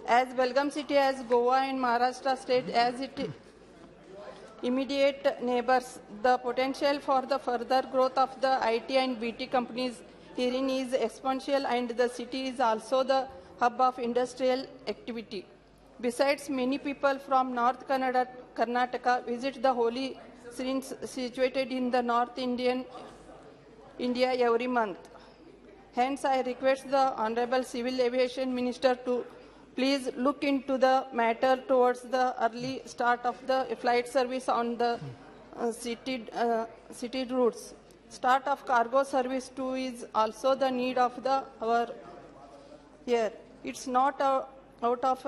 S21: As Belgaum city has Goa and Maharashtra state as it immediate neighbors, the potential for the further growth of the IT and BT companies herein is exponential, and the city is also the hub of industrial activity. Besides, many people from North Karnataka visit the holy shrines situated in the North India every month. Hence, I request the Honorable Civil Aviation Minister to Please look into the matter towards the early start of the flight service on the city routes. Start of cargo service too is also the need of the hour here. It's not out of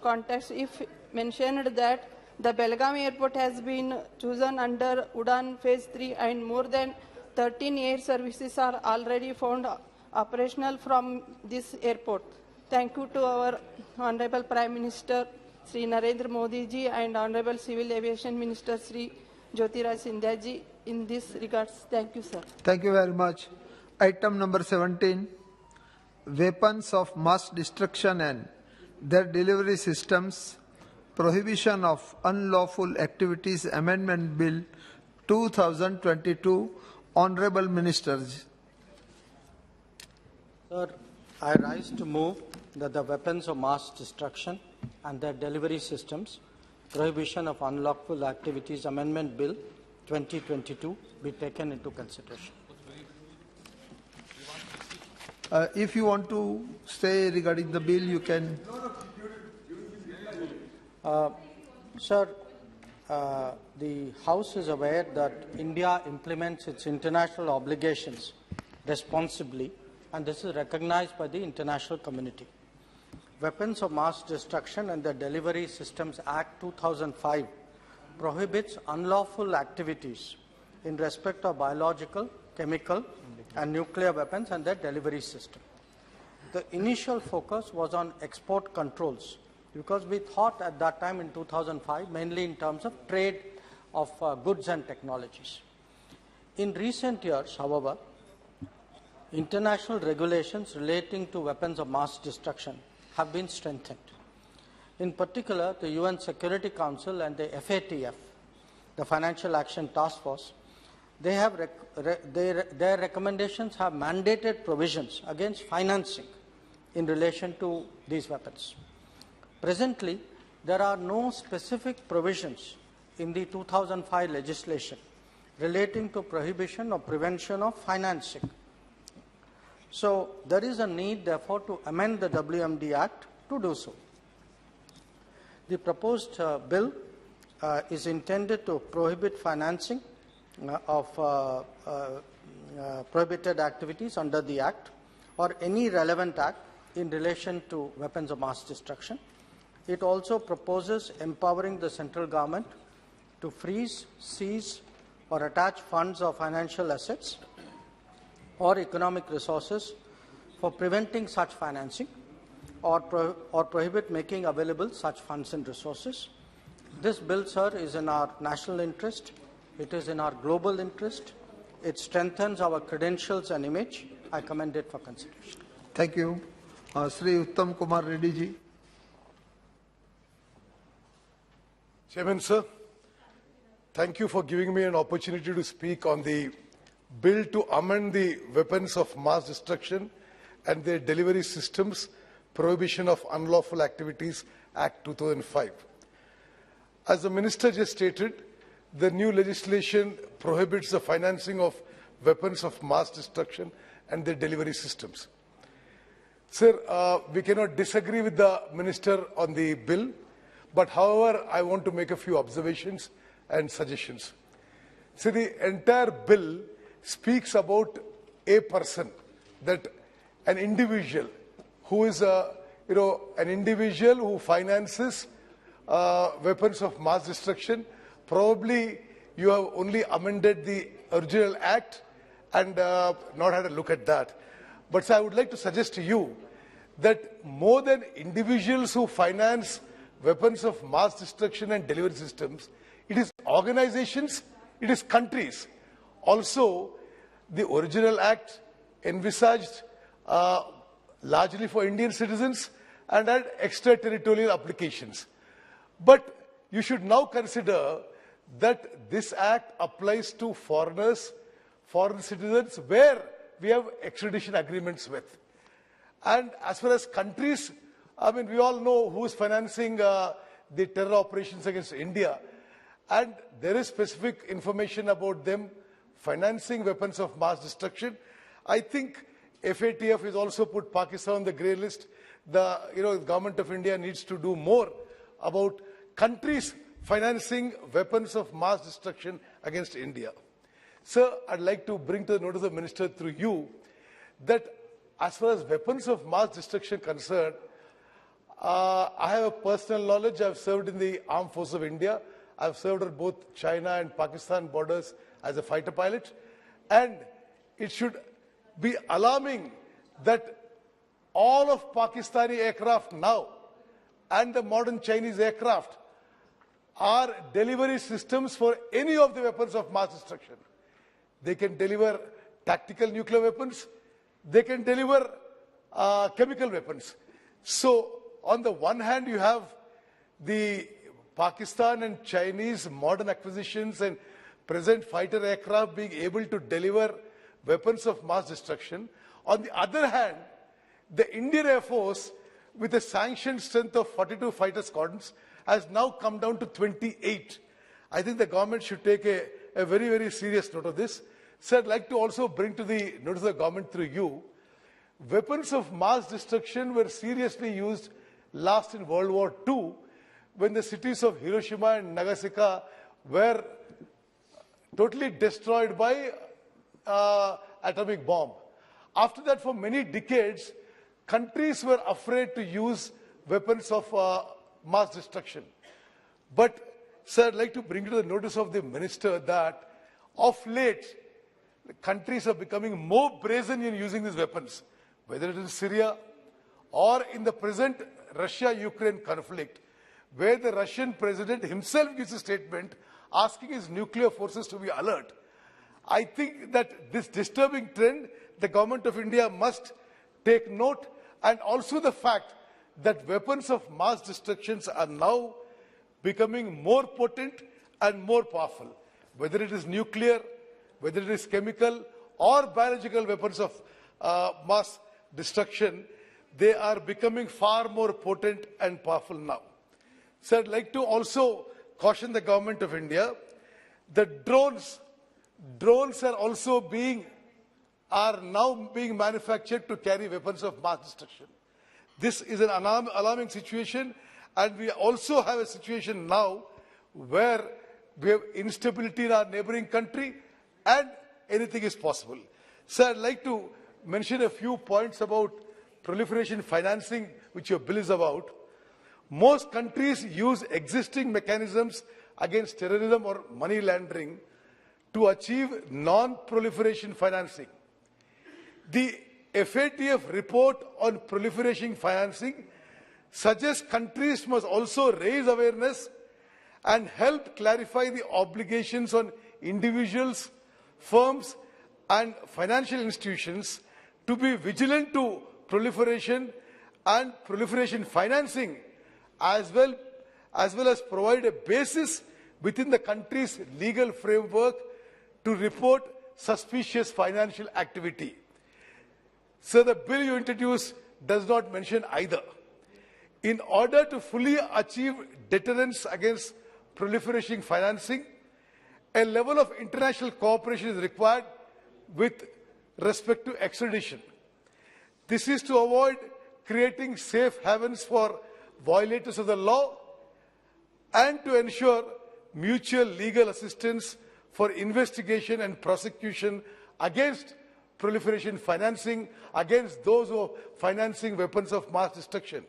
S21: context if mentioned that the Belgaum airport has been chosen under Udan Phase 3 and more than 13 air services are already found operational from this airport. Thank you to our Honorable Prime Minister Sri Narendra Modi ji and Honorable Civil Aviation Minister Sri Jyotiraj Sindhya ji in this regards. Thank you, sir.
S2: Thank you very much. Item number 17, Weapons of Mass Destruction and Their Delivery Systems, Prohibition of Unlawful Activities Amendment Bill 2022. Honorable Ministers.
S1: Sir, I rise to move that the Weapons of Mass Destruction and Their Delivery Systems, Prohibition of Unlawful Activities Amendment Bill 2022 be taken into consideration.
S2: If you want to say regarding the bill, you can.
S1: Sir, the House is aware that India implements its international obligations responsibly, and this is recognized by the international community. Weapons of Mass Destruction and the Delivery Systems Act 2005 prohibits unlawful activities in respect of biological, chemical, and nuclear weapons and their delivery system. The initial focus was on export controls because we thought at that time in 2005 mainly in terms of trade of goods and technologies. In recent years, however, international regulations relating to weapons of mass destruction have been strengthened. In particular, the UN Security Council and the FATF, the Financial Action Task Force, their recommendations have mandated provisions against financing in relation to these weapons. Presently, there are no specific provisions in the 2005 legislation relating to prohibition or prevention of financing. So, there is a need, therefore, to amend the WMD Act to do so. The proposed bill is intended to prohibit financing of prohibited activities under the Act or any relevant Act in relation to weapons of mass destruction. It also proposes empowering the central government to freeze, seize, or attach funds or financial assets or economic resources for preventing such financing or prohibit making available such funds and resources. This bill, sir, is in our national interest. It is in our global interest. It strengthens our credentials and image. I commend it for consideration.
S2: Thank you. Sri Uttam Kumar Reddy ji.
S22: Chairman, sir, thank you for giving me an opportunity to speak on the bill to amend the Weapons of Mass Destruction and their Delivery Systems, Prohibition of Unlawful Activities Act 2005. As the Minister just stated, the new legislation prohibits the financing of weapons of mass destruction and their delivery systems. Sir, we cannot disagree with the Minister on the bill, but however, I want to make a few observations and suggestions. See, the entire bill speaks about a person, that an individual who is an individual who finances weapons of mass destruction. Probably you have only amended the original act and not had a look at that. But sir, I would like to suggest to you that more than individuals who finance weapons of mass destruction and delivery systems, it is organizations, it is countries. Also, the original act envisaged largely for Indian citizens and had extraterritorial applications. But you should now consider that this act applies to foreigners, foreign citizens, where we have extradition agreements with. And as far as countries, I mean, we all know who is financing the terror operations against India. And there is specific information about them financing weapons of mass destruction. I think FATF has also put Pakistan on the grey list. The government of India needs to do more about countries financing weapons of mass destruction against India. Sir, I'd like to bring to the notice of the Minister through you that as far as weapons of mass destruction concerned, I have a personal knowledge. I've served in the Armed Forces of India. I've served at both China and Pakistan borders as a fighter pilot. And it should be alarming that all of Pakistani aircraft now and the modern Chinese aircraft are delivery systems for any of the weapons of mass destruction. They can deliver tactical nuclear weapons. They can deliver chemical weapons. So, on the one hand, you have the Pakistan and Chinese modern acquisitions and present fighter aircraft being able to deliver weapons of mass destruction. On the other hand, the Indian Air Force, with a sanctioned strength of 42 fighter squadrons, has now come down to 28. I think the government should take a very, very serious note of this. So I'd like to also bring to the notice of the government through you, weapons of mass destruction were seriously used last in World War II, when the cities of Hiroshima and Nagasaki were totally destroyed by atomic bomb. After that, for many decades, countries were afraid to use weapons of mass destruction. But, sir, I'd like to bring to the notice of the Minister that of late, countries are becoming more brazen in using these weapons, whether it is Syria or in the present Russia-Ukraine conflict, where the Russian president himself gives a statement asking his nuclear forces to be alert. I think that this disturbing trend, the government of India must take note, and also the fact that weapons of mass destruction are now becoming more potent and more powerful. Whether it is nuclear, whether it is chemical or biological weapons of mass destruction, they are becoming far more potent and powerful now. So I'd like to also caution the government of India that drones are now being manufactured to carry weapons of mass destruction. This is an alarming situation, and we also have a situation now where we have instability in our neighboring country and anything is possible. So I'd like to mention a few points about proliferation financing, which your bill is about. Most countries use existing mechanisms against terrorism or money laundering to achieve non-proliferation financing. The FATF report on proliferation financing suggests countries must also raise awareness and help clarify the obligations on individuals, firms and financial institutions to be vigilant to proliferation and proliferation financing, as well as provide a basis within the country's legal framework to report suspicious financial activity. So the bill you introduced does not mention either. In order to fully achieve deterrence against proliferation financing, a level of international cooperation is required with respect to extradition. This is to avoid creating safe havens for violators of the law and to ensure mutual legal assistance for investigation and prosecution against proliferation financing, against those who are financing weapons of mass destruction.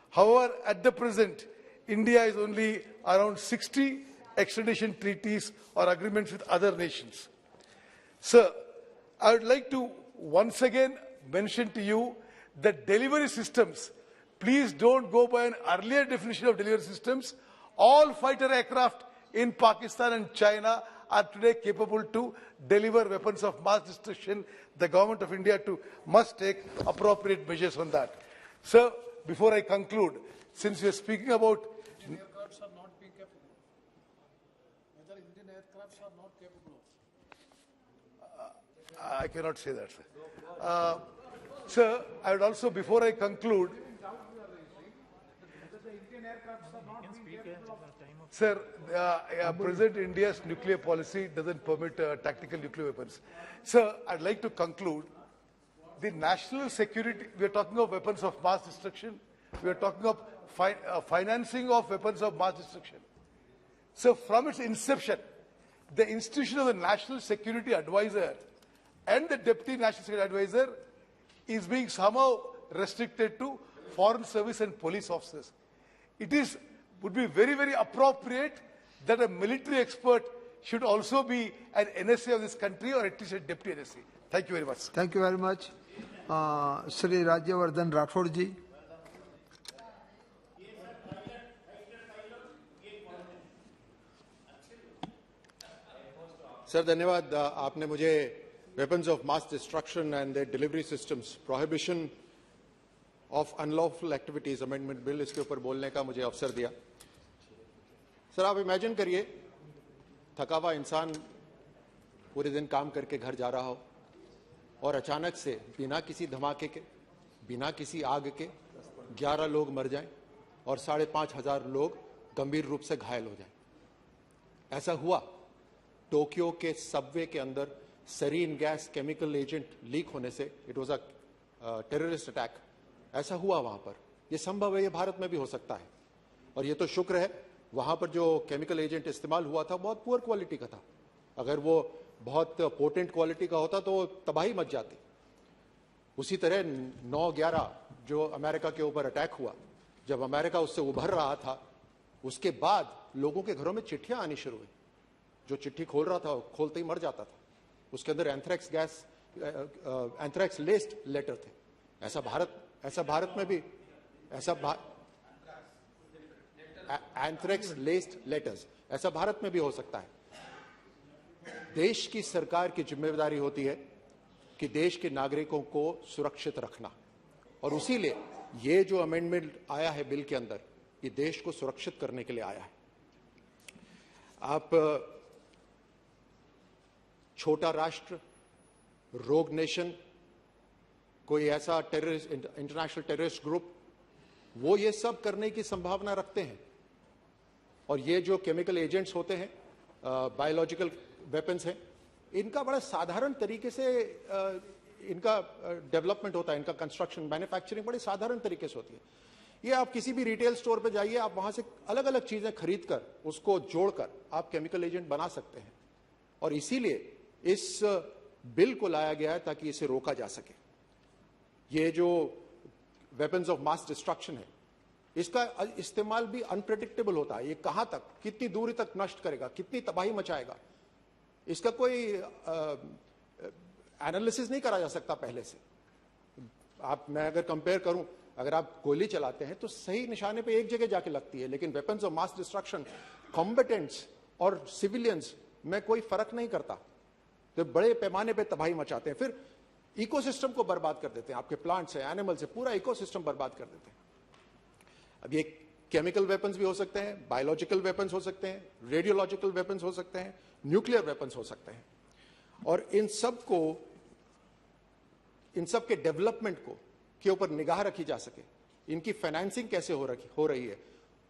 S22: However, at the present, India is only around 60 extradition treaties or agreements with other nations. Sir, I would like to once again mention to you that delivery systems, please don't go by an earlier definition of delivery systems. All fighter aircraft in Pakistan and China are today capable to deliver weapons of mass destruction. The government of India must take appropriate measures on that. Sir, before I conclude, since we are speaking about
S3: Indian aircrafts are not being capable. Whether Indian aircrafts are not capable of.
S22: I cannot say that, sir. Sir, I would also, before I conclude, sir, present India's nuclear policy doesn't permit tactical nuclear weapons. Sir, I'd like to conclude the national security, we are talking of weapons of mass destruction, we are talking of financing of weapons of mass destruction. So from its inception, the institution of the National Security Advisor and the Deputy National Security Advisor is being somehow restricted to foreign service and police officers. It would be very, very appropriate that a military expert should also be an NSA of this country, or at least a deputy NSA. Thank you very much.
S2: Thank you very much. Shri Rajyavardhan Rathod ji.
S4: Sir धन्यवाद. आपने मुझे weapons of mass destruction and there delivery systems, prohibition of unlawful activities amendment bill, इसके ऊपर बोलने का मुझे अवसर दिया. सर आप इमेजिन करिए, थका हुआ इंसान पूरे दिन काम करके घर जा रहा हो और अचानक से बिना किसी धमाके के, बिना किसी आग के 11 लोग मर जाएं और 5,500 लोग गंभीर रूप से घायल हो जाएं. ऐसा हुआ. टोक्यो के सबवे के अंदर sarin gas chemical agent leak होने से, it was a terrorist attack, ऐसा हुआ वहां पर. यह संभव है, यह भारत में भी हो सकता है. और ये तो शुक्र है वहां पर जो केमिकल एजेंट इस्तेमाल हुआ था बहुत पुअर क्वालिटी का था. अगर वो बहुत पोटेंट क्वालिटी का होता तो तबाही मच जाती. उसी तरह 9/11 जो अमेरिका के ऊपर अटैक हुआ, जब अमेरिका उससे उभर रहा था, उसके बाद लोगों के घरों में चिट्ठियां आनी शुरू हुई. जो चिट्ठी खोल रहा था खोलते ही मर जाता था. उसके अंदर एंथ्रैक्स लेस्ड लेटर थे. ऐसा भारत में भी एंथ्रैक्स लेस्ड लेटर्स ऐसा भारत में भी हो सकता है. देश की सरकार की जिम्मेदारी होती है कि देश के नागरिकों को सुरक्षित रखना, और उसीलिए ये जो अमेंडमेंट आया है बिल के अंदर, ये देश को सुरक्षित करने के लिए आया है. आप छोटा राष्ट्र, रोग नेशन, कोई ऐसा टेररिस्ट, इंटरनेशनल टेररिस्ट ग्रुप, वो ये सब करने की संभावना रखते हैं. और ये जो केमिकल एजेंट्स होते हैं, बायोलॉजिकल वेपन्स हैं, इनका बड़ा साधारण तरीके से इनका डेवलपमेंट होता है. इनका कंस्ट्रक्शन, मैन्युफैक्चरिंग बड़ी साधारण तरीके से होती है. ये आप किसी भी रिटेल स्टोर पे जाइए, आप वहां से अलग अलग चीजें खरीद कर उसको जोड़कर आप केमिकल एजेंट बना सकते हैं. और इसीलिए इस बिल को लाया गया है ताकि इसे रोका जा सके. ये जो वेपन्स ऑफ मास डिस्ट्रक्शन है, इसका इस्तेमाल भी अनप्रेडिक्टेबल होता है. ये कहां तक, कितनी दूरी तक नष्ट करेगा, कितनी तबाही मचाएगा, इसका कोई एनालिसिस नहीं करा जा सकता पहले से. मैं अगर कंपेयर करूं, अगर आप गोली चलाते हैं तो सही निशाने पे एक जगह जाके लगती है, लेकिन वेपन्स ऑफ मास डिस्ट्रक्शन कॉम्बेटेंट्स और सिविलियंस में कोई फर्क नहीं करता. तो बड़े पैमाने पे तबाही मचाते हैं, फिर इकोसिस्टम को बर्बाद कर देते हैं. आपके प्लांट्स है, एनिमल्स है, पूरा इकोसिस्टम बर्बाद कर देते हैं. अब ये केमिकल वेपन्स भी हो सकते हैं, बायोलॉजिकल वेपन्स हो सकते हैं, रेडियोलॉजिकल वेपन्स हो सकते हैं, न्यूक्लियर वेपन्स हो सकते हैं. और इन सब के डेवलपमेंट को के ऊपर निगाह रखी जा सके, इनकी फाइनेंसिंग कैसे हो रही है,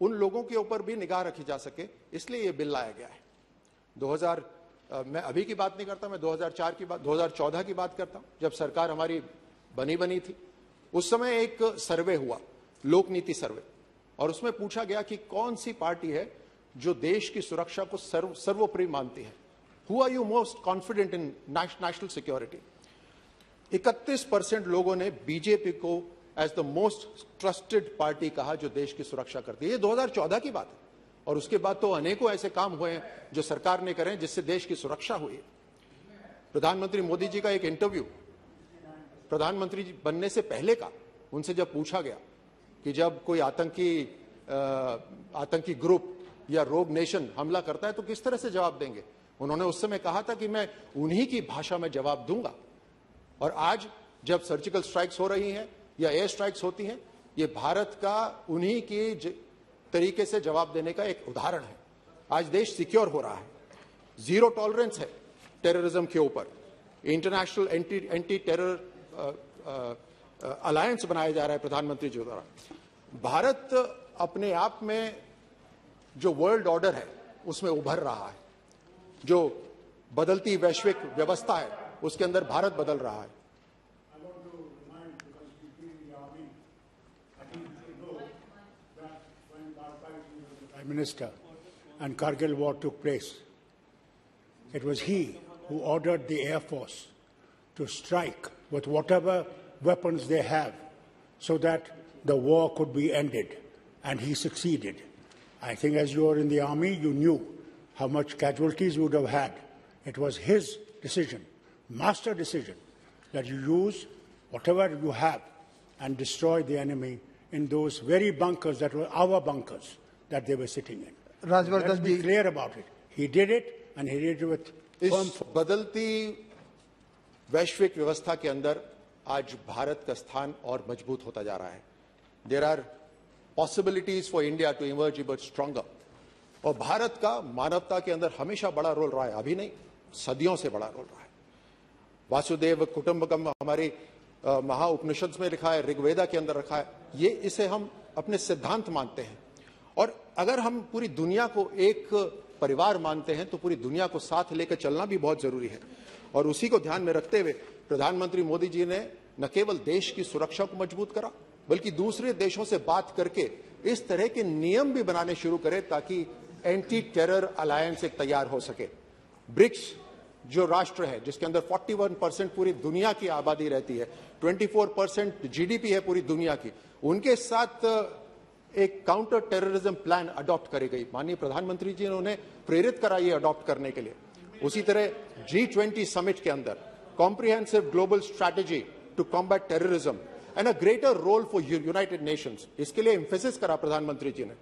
S4: उन लोगों के ऊपर भी निगाह रखी जा सके, इसलिए ये बिल लाया गया है. मैं अभी की बात नहीं करता, मैं 2014 की बात करता हूं, जब सरकार हमारी बनी थी. उस समय एक सर्वे हुआ, लोक नीति सर्वे, और उसमें पूछा गया कि कौन सी पार्टी है जो देश की सुरक्षा को सर्वोपरि मानती है. Who are you most confident in national security. 31% लोगों ने बीजेपी को as the most trusted party कहा जो देश की सुरक्षा करती है. ये 2014 की बात है, और उसके बाद तो अनेकों ऐसे काम हुए हैं जो सरकार ने करे जिससे देश की सुरक्षा हुई है. प्रधानमंत्री मोदी जी का एक इंटरव्यू प्रधानमंत्री जी बनने से पहले का, उनसे जब पूछा गया कि जब कोई आतंकी ग्रुप या रोग नेशन हमला करता है तो किस तरह से जवाब देंगे, उन्होंने उस समय कहा था कि मैं उन्हीं की भाषा में जवाब दूंगा. और आज जब सर्जिकल स्ट्राइक्स हो रही हैं या एयर स्ट्राइक्स होती हैं, ये भारत का उन्हीं की तरीके से जवाब देने का एक उदाहरण है. आज देश सिक्योर हो रहा है, जीरो टॉलरेंस है टेररिज्म के ऊपर. इंटरनेशनल एंटी टेरर अलायंस बनाया जा रहा है प्रधानमंत्री जी द्वारा. भारत अपने आप में जो वर्ल्ड ऑर्डर है उसमें उभर रहा है. जो बदलती वैश्विक व्यवस्था है उसके अंदर भारत बदल रहा है.
S17: minister and Kargil war took place. It was he who ordered the Air Force to strike with whatever weapons they have so that the war could be ended, and he succeeded. I think as you were in the army, you knew how much casualties you would have had. It was his decision, master decision, that you use whatever you have and destroy the enemy in those very bunkers that were our bunkers that they were sitting in. Let's be clear about it. He did it, and he did it with firm.
S4: इस बदलती वैश्विक व्यवस्था के अंदर आज भारत का स्थान और मजबूत होता जा रहा है. There are possibilities for India to emerge even stronger. और भारत का मानवता के अंदर हमेशा बड़ा रोल रहा है, अभी नहीं, सदियों से बड़ा रोल रहा है. वासुदेव कुटुंबकम हमारी महा उपनिषद में लिखा है, ऋग्वेदा के अंदर रखा है. ये इसे हम अपने सिद्धांत मानते हैं. और अगर हम पूरी दुनिया को एक परिवार मानते हैं तो पूरी दुनिया को साथ लेकर चलना भी बहुत जरूरी है. और उसी को ध्यान में रखते हुए प्रधानमंत्री मोदी जी ने न केवल देश की सुरक्षा को मजबूत करा, बल्कि दूसरे देशों से बात करके इस तरह के नियम भी बनाने शुरू करे ताकि एंटी टेरर अलायंस एक तैयार हो सके. ब्रिक्स जो राष्ट्र है जिसके अंदर 41% पूरी दुनिया की आबादी रहती है, 24% जीडीपी है पूरी दुनिया की, उनके साथ एक काउंटर टेररिज्म प्लान अडॉप्ट करी गई. माननीय प्रधानमंत्री जी ने उन्हें प्रेरित करा ये अडॉप्ट करने के लिए. उसी तरह G20 समिट के अंदर comprehensive global strategy to combat terrorism and a greater role for United Nations, इसके लिए एम्फेसिस करा प्रधानमंत्री जी ने.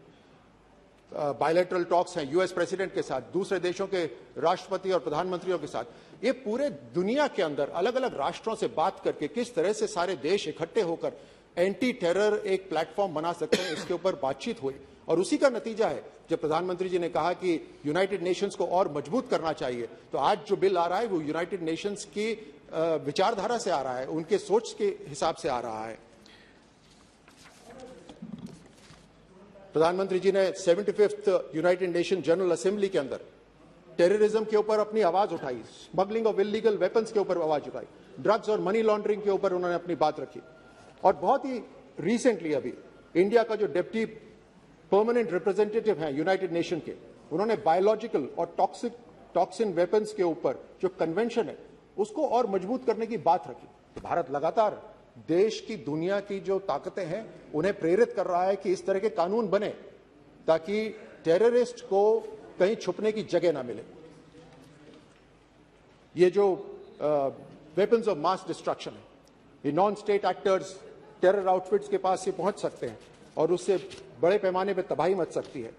S4: बायलैटरल टॉक्स हैं यूएस प्रेसिडेंट के साथ, दूसरे देशों के राष्ट्रपति और प्रधानमंत्रियों के साथ. ये पूरे दुनिया के अंदर अलग अलग राष्ट्रों से बात करके किस तरह से सारे देश इकट्ठे होकर एंटी टेरर एक प्लेटफॉर्म बना सकते हैं, इसके ऊपर बातचीत हुई. और उसी का नतीजा है जब प्रधानमंत्री जी ने कहा कि यूनाइटेड नेशंस को और मजबूत करना चाहिए, तो आज जो बिल आ रहा है वो यूनाइटेड नेशंस की विचारधारा से आ रहा है, उनके सोच के हिसाब से आ रहा है. प्रधानमंत्री जी ने 75th United nation general assembly के अंदर टेररिज्म के ऊपर अपनी आवाज उठाई, स्मगलिंग ऑफ इलीगल वेपन्स के ऊपर आवाज उठाई, ड्रग्स और मनी लॉन्ड्रिंग के ऊपर उन्होंने अपनी बात रखी. और बहुत ही रिसेंटली अभी इंडिया का जो डिप्टी परमानेंट रिप्रेजेंटेटिव है यूनाइटेड नेशन के, उन्होंने बायोलॉजिकल और टॉक्सिन वेपन्स के ऊपर जो कन्वेंशन है उसको और मजबूत करने की बात रखी. भारत लगातार देश की दुनिया की जो ताकतें हैं उन्हें प्रेरित कर रहा है कि इस तरह के कानून बने ताकि टेररिस्ट को कहीं छुपने की जगह ना मिले. ये जो वेपन्स ऑफ मास डिस्ट्रक्शन है, ये non state actors terror outfits के पास ये पहुंच सकते हैं और उससे बड़े पैमाने पर तबाही मच सकती है.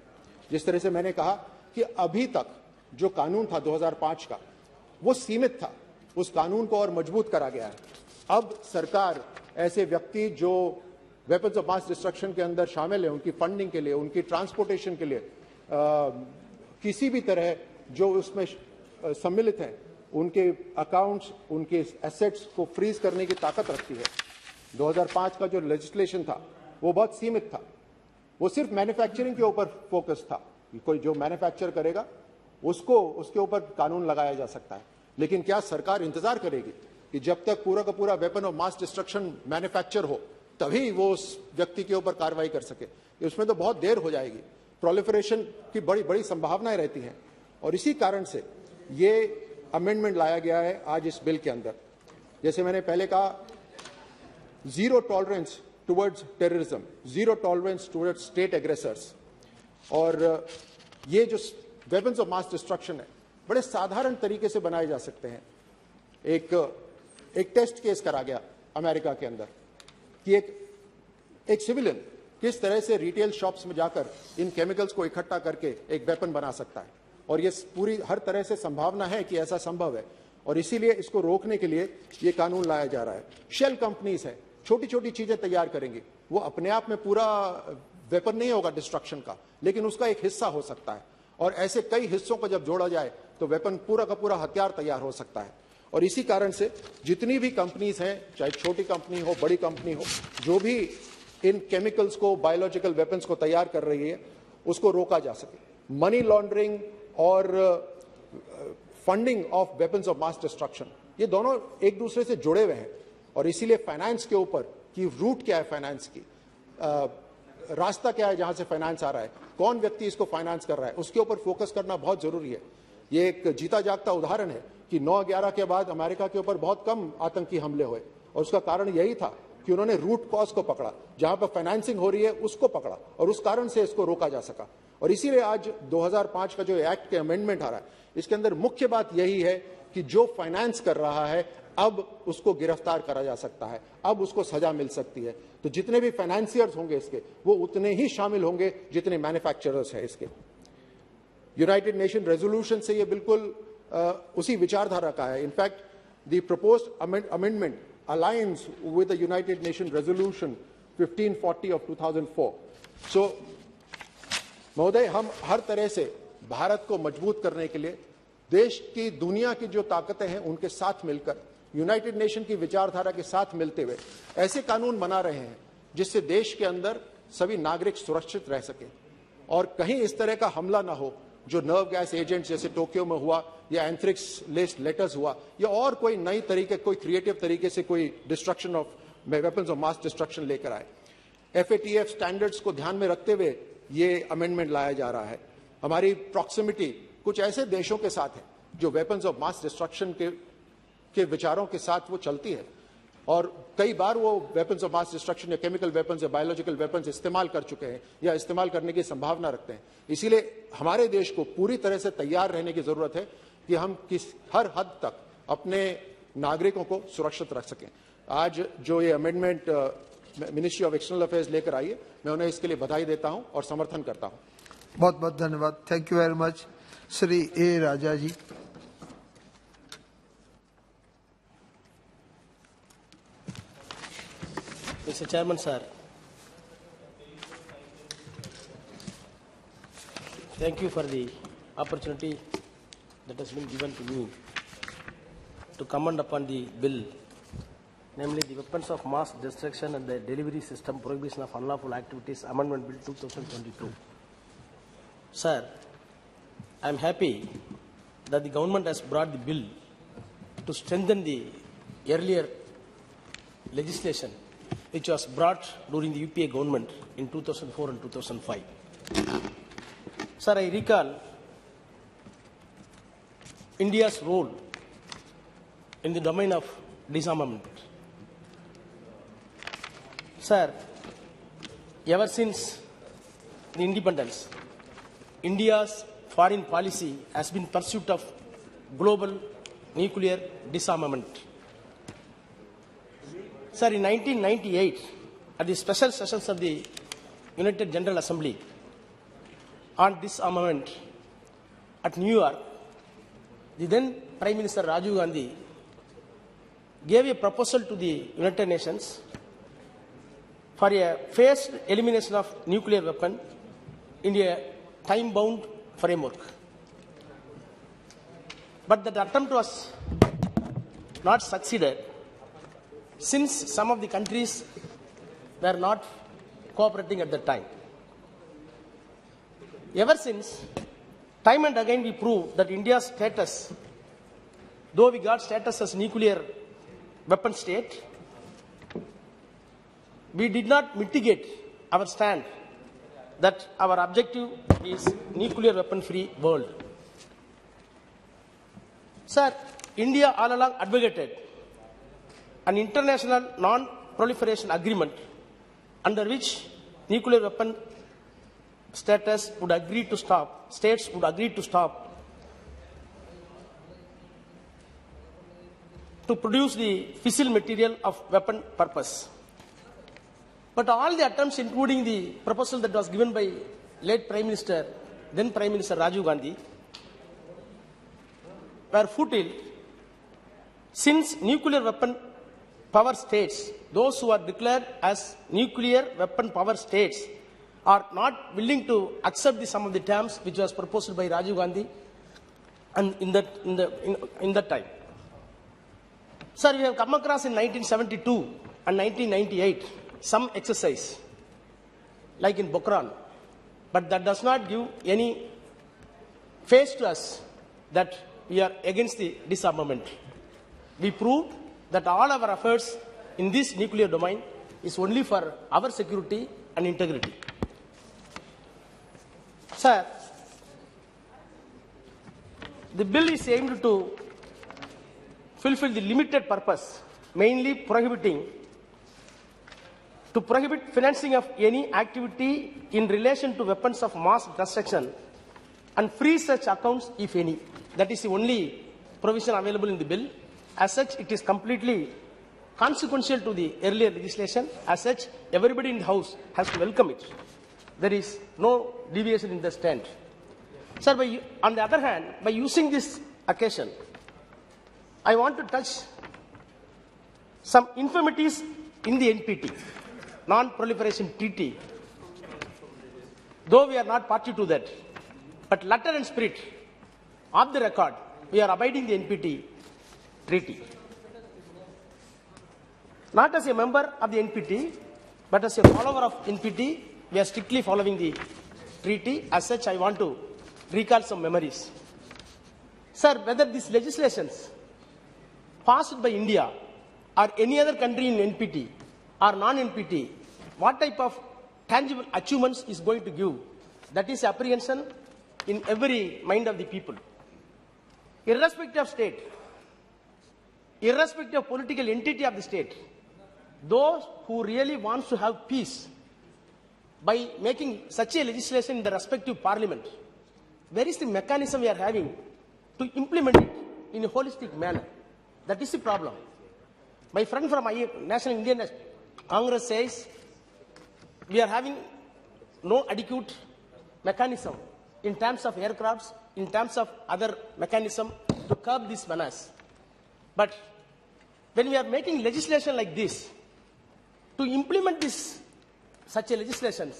S4: जिस तरह से मैंने कहा कि अभी तक जो कानून था 2005 का वो सीमित था, उस कानून को और मजबूत करा गया है. अब सरकार ऐसे व्यक्ति जो वेपन्स ऑफ मास डिस्ट्रक्शन के अंदर शामिल है, उनकी फंडिंग के लिए, उनकी ट्रांसपोर्टेशन के लिए, किसी भी तरह जो उसमें सम्मिलित हैं, उनके अकाउंट्स, उनके एसेट्स को फ्रीज करने की ताकत रखती है. 2005 का जो लेजिस्लेशन था वो बहुत सीमित था, वो सिर्फ मैन्युफैक्चरिंग के ऊपर फोकस था. कोई जो मैन्युफैक्चर करेगा उसको उसके ऊपर कानून लगाया जा सकता है. लेकिन क्या सरकार इंतजार करेगी कि जब तक पूरा का पूरा weapon of mass destruction manufacture हो तभी वो उस व्यक्ति के ऊपर कार्रवाई कर सके? उसमें तो बहुत देर हो जाएगी. प्रोलिफरेशन की बड़ी बड़ी संभावनाएं रहती हैं और इसी कारण से ये अमेंडमेंट लाया गया है आज इस बिल के अंदर. जैसे मैंने पहले कहा, zero tolerance towards terrorism, zero tolerance towards state aggressors. और ये जो वेपन्स ऑफ मास डिस्ट्रक्शन है बड़े साधारण तरीके से बनाए जा सकते हैं. एक टेस्ट केस करा गया अमेरिका के अंदर कि एक सिविलियन किस तरह से रिटेल शॉप्स में जाकर इन केमिकल्स को इकट्ठा करके एक वेपन बना सकता है. और ये पूरी हर तरह से संभावना है कि ऐसा संभव है और इसीलिए इसको रोकने के लिए ये कानून लाया जा रहा है. शेल कंपनीज हैं, छोटी छोटी चीजें तैयार करेंगी, वो अपने आप में पूरा वेपन नहीं होगा डिस्ट्रक्शन का, लेकिन उसका एक हिस्सा हो सकता है. और ऐसे कई हिस्सों को जब जोड़ा जाए तो वेपन पूरा का पूरा हथियार तैयार हो सकता है. और इसी कारण से जितनी भी कंपनीज हैं, चाहे छोटी कंपनी हो, बड़ी कंपनी हो, जो भी इन केमिकल्स को, बायोलॉजिकल वेपन्स को तैयार कर रही है, उसको रोका जा सके. मनी लॉन्ड्रिंग और funding of weapons of mass destruction, ये दोनों एक दूसरे से जुड़े हुए हैं और इसीलिए फाइनेंस के ऊपर कि रूट क्या है फाइनेंस की, रास्ता क्या है जहां से फाइनेंस आ रहा है, कौन व्यक्ति इसको फाइनेंस कर रहा है, उसके ऊपर फोकस करना बहुत जरूरी है। ये एक जीता जागता उदाहरण है कि 9/11 के बाद अमेरिका के ऊपर बहुत कम आतंकी हमले हुए और उसका कारण यही था कि उन्होंने रूट कॉज को पकड़ा, जहां पर फाइनेंसिंग हो रही है उसको पकड़ा और उस कारण से इसको रोका जा सका। और इसीलिए आज 2005 का जो एक्ट के अमेंडमेंट आ रहा है, इसके अंदर मुख्य बात यही है कि जो फाइनेंस कर रहा है अब उसको गिरफ्तार करा जा सकता है, अब उसको सजा मिल सकती है। तो जितने भी फाइनेंसियर्स होंगे इसके, वो उतने ही शामिल होंगे जितने मैन्युफैक्चरर्स हैं इसके। यूनाइटेड नेशन रेजोल्यूशन से ये बिल्कुल उसी विचारधारा का है। In fact the proposed amendment aligns with the United Nations Resolution 1540 of 2004. So, महोदय, हम हर तरह से भारत को मजबूत करने के लिए देश की, दुनिया की जो ताकतें हैं उनके साथ मिलकर, यूनाइटेड नेशन की विचारधारा के साथ मिलते हुए ऐसे कानून बना रहे हैं जिससे देश के अंदर सभी नागरिक सुरक्षित रह सके और कहीं इस तरह का हमला ना हो जो नर्व गैस एजेंट्स जैसे टोक्यो में हुआ या एंथ्रिक्स लेस्ड लेटर्स हुआ या और कोई नई तरीके, कोई क्रिएटिव तरीके से कोई destruction of weapons of mass destruction लेकर आए। FATF स्टैंडर्ड्स को ध्यान में रखते हुए ये अमेंडमेंट लाया जा रहा है। हमारी प्रॉक्सिमिटी कुछ ऐसे देशों के साथ है जो वेपन्स ऑफ मास डिस्ट्रक्शन के विचारों के साथ वो चलती है और कई बार वो वेपन्स ऑफ मास डिस्ट्रक्शन या केमिकल वेपन्स या बायोलॉजिकल वेपन्स इस्तेमाल कर चुके हैं या इस्तेमाल करने की संभावना रखते हैं। इसीलिए हमारे देश को पूरी तरह से तैयार रहने की जरूरत है कि हम हर हद तक अपने नागरिकों को सुरक्षित रख सकें। आज जो ये amendment ministry of external affairs लेकर आई है, मैं उन्हें इसके लिए बधाई देता हूं और समर्थन करता हूं।
S2: बहुत बहुत धन्यवाद। Thank you very much. Shri A Raja ji.
S5: Mr. Chairman, sir, thank you for the opportunity that has been given to me to comment upon the bill, namely the Weapons of Mass Destruction and the Delivery System Prohibition of Unlawful Activities Amendment Bill 2022. Sir, I am happy that the government has brought the bill to strengthen the earlier legislation which was brought during the UPA government in 2004 and 2005. Sir, I recall India's role in the domain of disarmament. Sir, ever since the independence, India's foreign policy has been pursuit of global nuclear disarmament. Sir, in 1998, at the special sessions of the United General Assembly on disarmament at New York, the then Prime Minister Rajiv Gandhi gave a proposal to the United Nations for a phased elimination of nuclear weapon in a time-bound framework. But that attempt was not succeeded, since some of the countries were not cooperating at the time. Ever since, time and again we proved that India's status, though we got status as nuclear weapon state, we did not mitigate our stand that our objective is nuclear weapon-free world. Sir, India all along advocated an international non-proliferation agreement under which nuclear weapon status would agree to stop, states would agree to stop to produce the fissile material of weapon purpose. But all the attempts, including the proposal that was given by late Prime Minister, then Prime Minister Rajiv Gandhi, were futile, since nuclear weapon power states, those who are declared as nuclear weapon power states, are not willing to accept some of the terms which was proposed by Rajiv Gandhi and in that time. Sir, we have come across in 1972 and 1998 some exercise like in Pokhran, but that does not give any face to us that we are against the disarmament. We proved that all our efforts in this nuclear domain is only for our security and integrity. Sir, the bill is aimed to fulfill the limited purpose, mainly to prohibit financing of any activity in relation to weapons of mass destruction and freeze such accounts if any. That is the only provision available in the bill. As such, it is completely consequential to the earlier legislation. As such, everybody in the House has to welcome it. There is no deviation in the stand. Sir, on the other hand, by using this occasion, I want to touch some infirmities in the NPT, Non-Proliferation Treaty. Though we are not party to that, but letter and spirit of the record, we are abiding the NPT treaty. Not as a member of the NPT, but as a follower of NPT, we are strictly following the treaty. As such, I want to recall some memories. Sir, whether these legislations passed by India or any other country in NPT or non-NPT, what type of tangible achievements is going to give, that is apprehension in every mind of the people. Irrespective of state, irrespective of political entity of the state, those who really want to have peace by making such a legislation in the respective parliament, where is the mechanism we are having to implement it in a holistic manner? That is the problem. My friend from National Indian Congress says we are having no adequate mechanism in terms of aircrafts, in terms of other mechanism to curb this menace. But when we are making legislation like this, to implement such a legislation,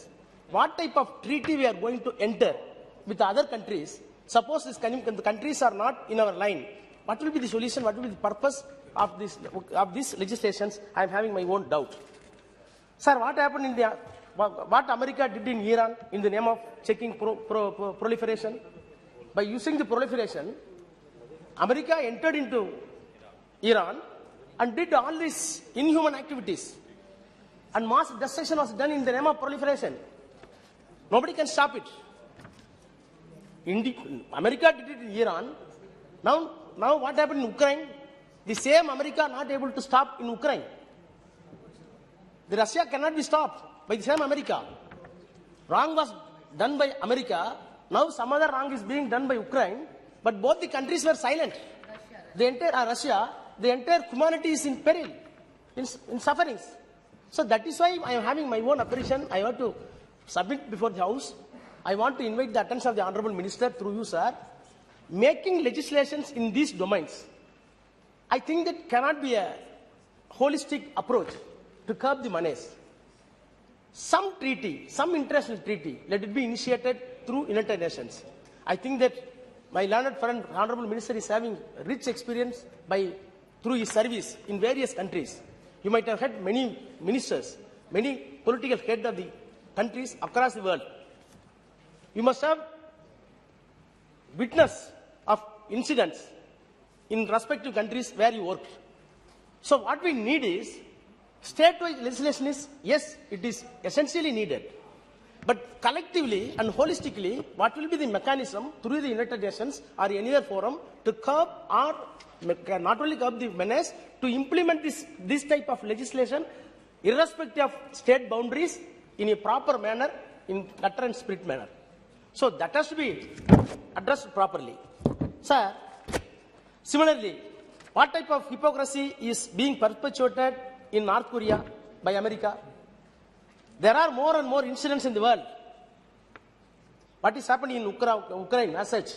S5: what type of treaty we are going to enter with other countries? Suppose the countries are not in our line, what will be the solution? What will be the purpose of these legislations? I am having my own doubt. Sir, what happened in what America did in Iran in the name of checking proliferation? By using the proliferation, America entered into Iran and did all these inhuman activities. And mass destruction was done in the name of proliferation. Nobody can stop it. America did it in Iran. Now what happened in Ukraine? The same America not able to stop in Ukraine. The Russia cannot be stopped by the same America. Wrong was done by America. Now some other wrong is being done by Ukraine. But both the countries were silent. The entire Russia, the entire humanity is in peril, in sufferings. So that is why I am having my own apparition. I want to submit before the House. I want to invite the attention of the Honourable Minister through you, sir. Making legislations in these domains, I think that cannot be a holistic approach to curb the menace. Some treaty, some international treaty, let it be initiated through United Nations. I think that my learned friend, Honourable Minister, is having rich experience through his service in various countries. You might have had many ministers, many political heads of the countries across the world. You must have witness of incidents in respective countries where you work. So what we need is, state-wise legislation is, yes, it is essentially needed. But collectively and holistically, what will be the mechanism through the United Nations or any other forum to curb or not only curb the menace, to implement this type of legislation, irrespective of state boundaries, in a proper manner, in letter and spirit manner. So that has to be addressed properly. Sir, similarly, what type of hypocrisy is being perpetuated in North Korea by America? There are more and more incidents in the world. What is happening in Ukraine as such?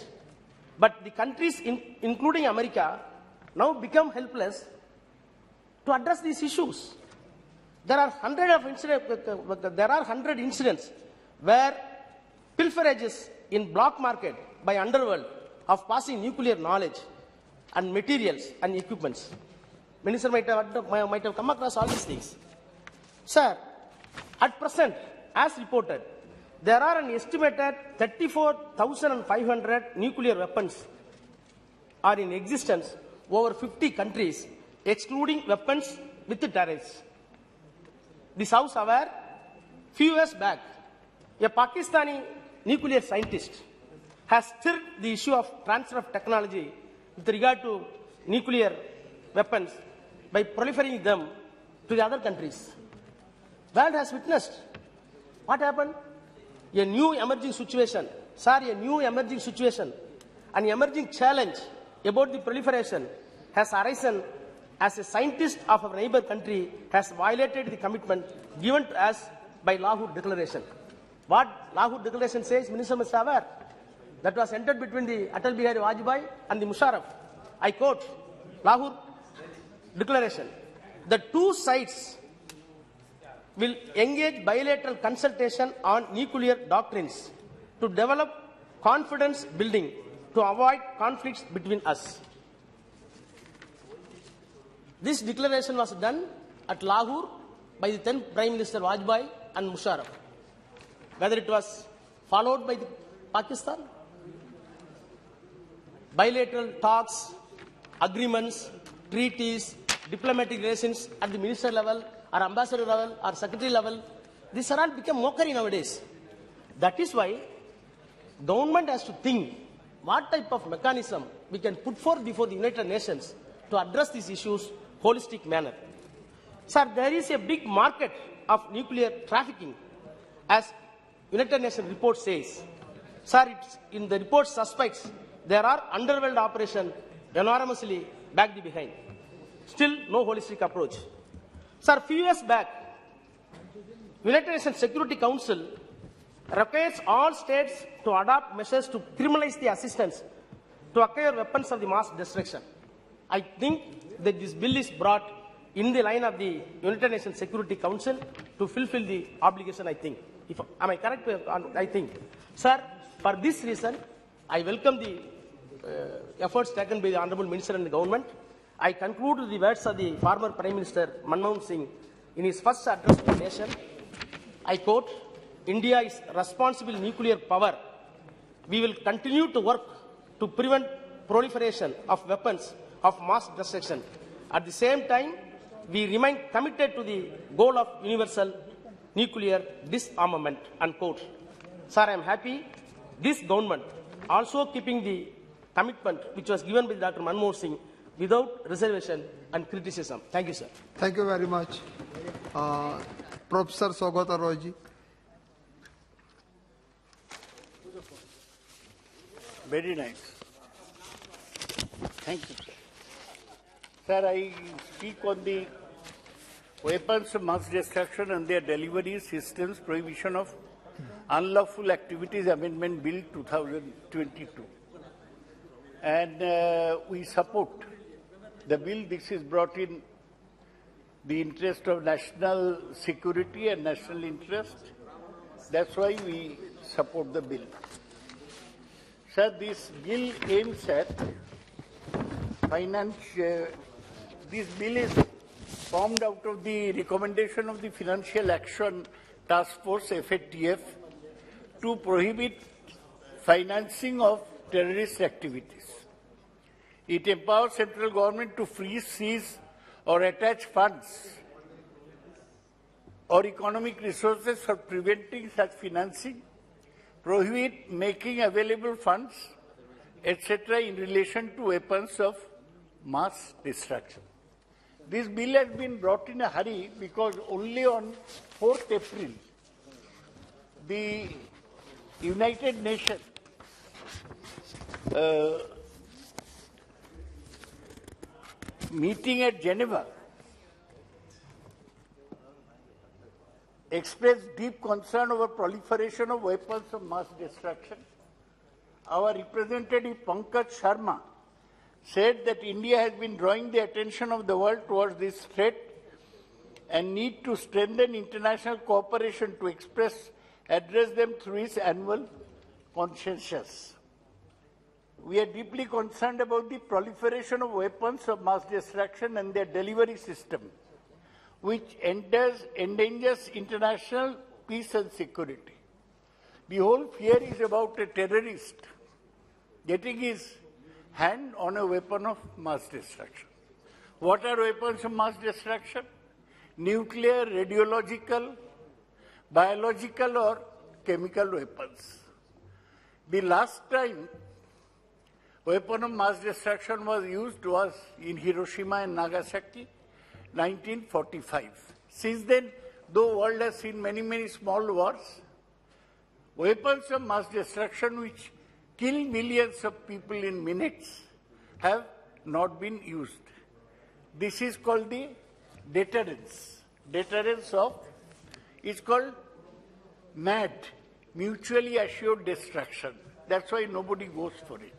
S5: But the countries, including America, now become helpless to address these issues. There are 100 incidents where pilferages in black market by underworld of passing nuclear knowledge and materials and equipments. Minister might have come across all these things. Sir, at present, as reported, there are an estimated 34,500 nuclear weapons are in existence over 50 countries, excluding weapons with the terrorists. This House aware, few years back, a Pakistani nuclear scientist, has stirred the issue of transfer of technology with regard to nuclear weapons by proliferating them to the other countries. World has witnessed. What happened? A new emerging situation, an emerging challenge about the proliferation has arisen as a scientist of our neighbor country has violated the commitment given to us by Lahore Declaration. What Lahore Declaration says, Minister must be aware. That was entered between the Atal Bihari Vajpayee and the Musharraf. I quote, Lahore Declaration. The two sides will engage bilateral consultation on nuclear doctrines to develop confidence building to avoid conflicts between us. This declaration was done at Lahore by the then Prime Minister Vajpayee and Musharraf. Whether it was followed by Pakistan, bilateral talks, agreements, treaties, diplomatic relations at the minister level, or ambassador level, or secretary level, these are all become mockery nowadays. That is why government has to think what type of mechanism we can put forth before the United Nations to address these issues holistic manner. Sir, there is a big market of nuclear trafficking, as United Nations report says. Sir, in the report suspects there are underworld operations enormously backed behind. Still no holistic approach. Sir, a few years back, United Nations Security Council requires all states to adopt measures to criminalize the assistance to acquire weapons of the mass destruction. I think that this bill is brought in the line of the United Nations Security Council to fulfill the obligation, I think. Am I correct? I think. Sir, for this reason, I welcome the efforts taken by the Honorable Minister and the government. I conclude with the words of the former Prime Minister Manmohan Singh in his first address to the nation. I quote, India is responsible nuclear power. We will continue to work to prevent proliferation of weapons of mass destruction. At the same time, we remain committed to the goal of universal nuclear disarmament, unquote. Sir, I am happy this government also keeping the commitment which was given by Dr. Manmohan Singh without reservation and criticism. Thank you, sir.
S2: Thank you very much. Professor Saugata Roy.
S17: Very nice. Thank you, sir. Sir, I speak on the weapons of mass destruction and their delivery systems prohibition of unlawful activities amendment bill 2022. And we support the bill. This is brought in the interest of national security and national interest. That's why we support the bill. Sir, this bill aims at this bill is formed out of the recommendation of the Financial Action Task Force, FATF, to prohibit financing of terrorist activities. It empowers central government to freeze, seize, or attach funds or economic resources for preventing such financing, prohibit making available funds, etc. in relation to weapons of mass destruction. This bill has been brought in a hurry because only on 4th April, the United Nations meeting at Geneva expressed deep concern over proliferation of weapons of mass destruction. Our representative Pankaj Sharma said that India has been drawing the attention of the world towards this threat and need to strengthen international cooperation to address them through its annual consensus. We are deeply concerned about the proliferation of weapons of mass destruction and their delivery system, which endangers international peace and security. The whole fear is about a terrorist getting his hand on a weapon of mass destruction. What are weapons of mass destruction? Nuclear, radiological, biological or chemical weapons. The last time weapon of mass destruction was used was in Hiroshima and Nagasaki, 1945. Since then, though the world has seen many, many small wars, weapons of mass destruction which kill millions of people in minutes have not been used. This is called the deterrence. Deterrence of, it's called MAD, mutually assured destruction. That's why nobody goes for it.